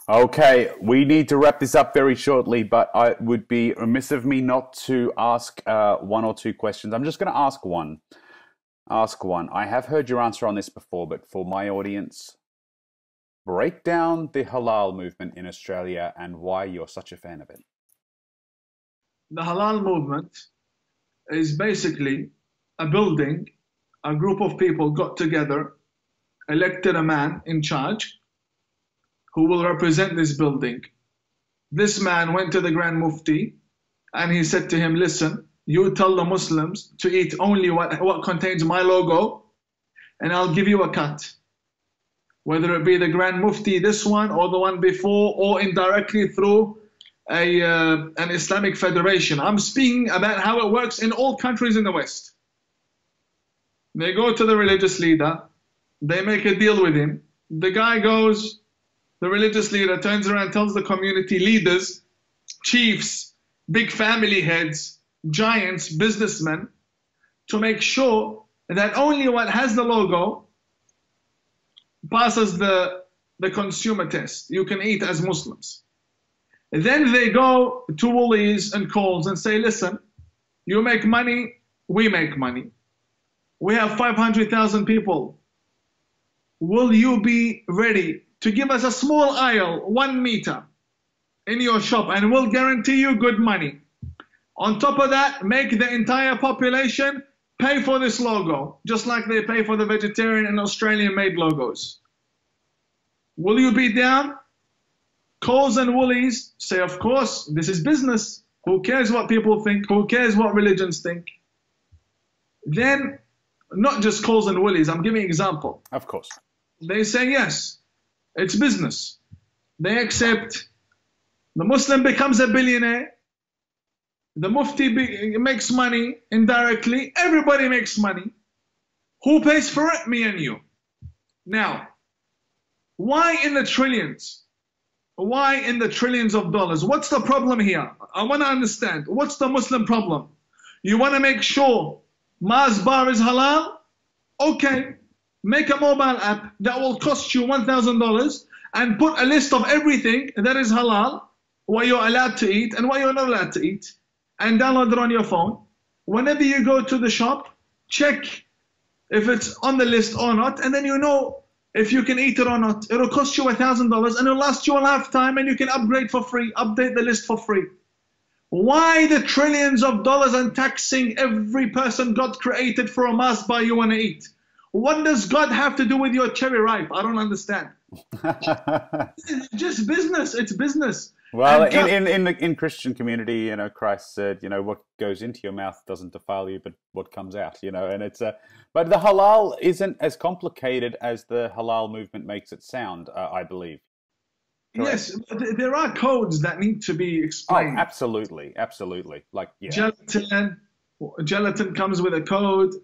Okay, we need to wrap this up very shortly, but I would be remiss of me not to ask one or two questions. I'm just going to ask one. I have heard your answer on this before, but for my audience, break down the halal movement in Australia and why you're such a fan of it. The halal movement is basically a building. A group of people got together, elected a man in charge who will represent this building. This man went to the Grand Mufti and he said to him, listen, you tell the Muslims to eat only what contains my logo, and I'll give you a cut. Whether it be the Grand Mufti, this one, or the one before, or indirectly through an Islamic federation. I'm speaking about how it works in all countries in the West. They go to the religious leader, they make a deal with him. The guy goes, the religious leader turns around, tells the community leaders, chiefs, big family heads, giants, businessmen, to make sure that only what has the logo passes the consumer test. You can eat as Muslims. And then they go to Woolies and Coles and say, listen, you make money, we make money. We have 500,000 people. Will you be ready to give us a small aisle, 1 meter, in your shop, and we'll guarantee you good money. On top of that, make the entire population pay for this logo, just like they pay for the vegetarian and Australian-made logos. Will you be down? Coles and Woolies say, of course, this is business. Who cares what people think? Who cares what religions think? Then, not just Coles and Woolies, I'm giving an example. Of course. They say, yes, it's business. They accept. The Muslim becomes a billionaire. The Mufti makes money indirectly. Everybody makes money. Who pays for it? Me and you. Now, why in the trillions? Why in the trillions of dollars? What's the problem here? I want to understand. What's the Muslim problem? You want to make sure Mars bar is halal? Okay. Make a mobile app that will cost you $1,000 and put a list of everything that is halal, what you're allowed to eat and what you're not allowed to eat, and download it on your phone. Whenever you go to the shop, check if it's on the list or not, and then you know if you can eat it or not. It'll cost you $1,000 and it'll last you a lifetime, and you can upgrade for free, update the list for free. Why the trillions of dollars and taxing every person God created for a Mars bar you want to eat? What does God have to do with your cherry ripe? I don't understand. It's just business. It's business. Well, in Christian community, you know, Christ said, you know, what goes into your mouth doesn't defile you, but what comes out, you know, and it's but the halal isn't as complicated as the halal movement makes it sound, I believe. Correct? Yes, there are codes that need to be explained. Oh, absolutely, absolutely. Like, yeah. Gelatin comes with a code.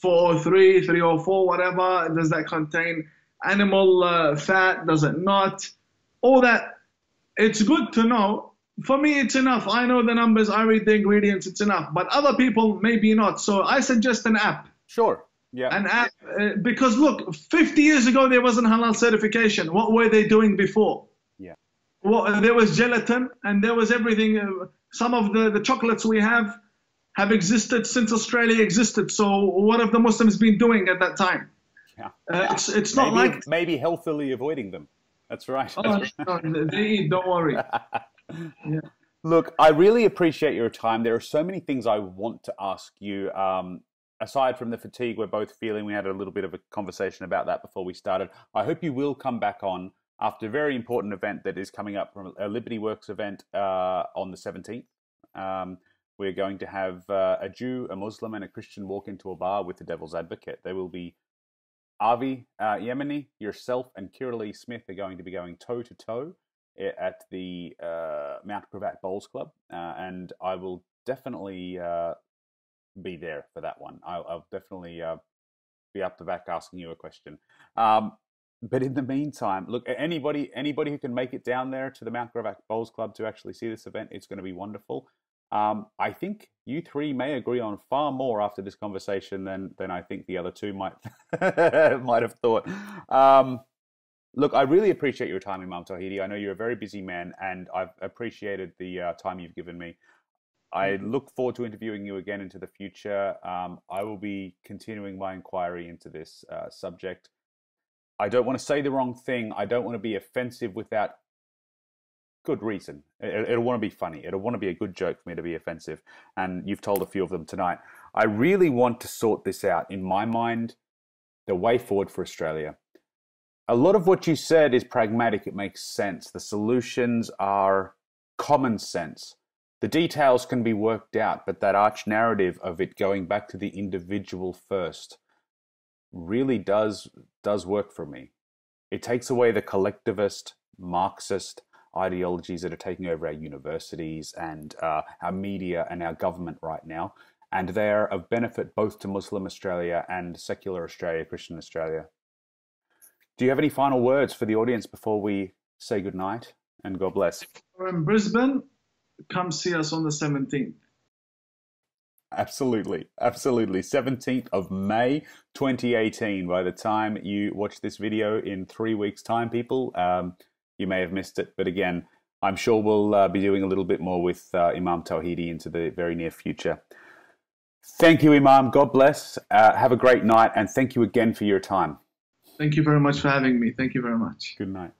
403, 304, whatever. Does that contain animal fat? Does it not? All that. It's good to know. For me, it's enough. I know the numbers. I read the ingredients. It's enough. But other people, maybe not. So I suggest an app. Sure. Yeah. An app. Because look, 50 years ago, there wasn't halal certification. What were they doing before? Yeah. Well, there was gelatin and there was everything. Some of the chocolates we have existed since Australia existed. So what have the Muslims been doing at that time? Yeah. It's not like... Maybe healthily avoiding them. That's right. Oh, no, they eat, don't worry. Yeah. Look, I really appreciate your time. There are so many things I want to ask you. Aside from the fatigue we're both feeling, we had a little bit of a conversation about that before we started. I hope you will come back on after a very important event that is coming up from a Liberty Works event on the 17th. We're going to have a Jew, a Muslim, and a Christian walk into a bar with the Devil's Advocate. There will be Avi Yemeni, yourself, and Kiralee Smith are going to be going toe to toe at the Mount Gravatt Bowls Club, and I will definitely be there for that one. I'll definitely be up the back asking you a question. But in the meantime, look, anybody who can make it down there to the Mount Gravatt Bowls Club to actually see this event, it's going to be wonderful. I think you three may agree on far more after this conversation than I think the other two might might have thought. Look, I really appreciate your time, Imam Tawhidi. I know you're a very busy man, and I've appreciated the time you've given me. I look forward to interviewing you again into the future. I will be continuing my inquiry into this subject. I don't want to say the wrong thing. I don't want to be offensive without good reason. It'll want to be funny. It'll want to be a good joke for me to be offensive. And you've told a few of them tonight. I really want to sort this out. In my mind, the way forward for Australia. A lot of what you said is pragmatic. It makes sense. The solutions are common sense. The details can be worked out, but that arch narrative of it going back to the individual first really does work for me. It takes away the collectivist, Marxist ideologies that are taking over our universities and our media and our government right now, and they're of benefit both to Muslim Australia and secular Australia, Christian Australia. Do you have any final words for the audience before we say goodnight and God bless? We're in Brisbane. Come see us on the 17th. Absolutely. 17th of May 2018. By the time you watch this video in 3 weeks' time, people, you may have missed it. But again, I'm sure we'll be doing a little bit more with Imam Tawhidi into the very near future. Thank you, Imam. God bless. Have a great night. And thank you again for your time. Thank you very much for having me. Thank you very much. Good night.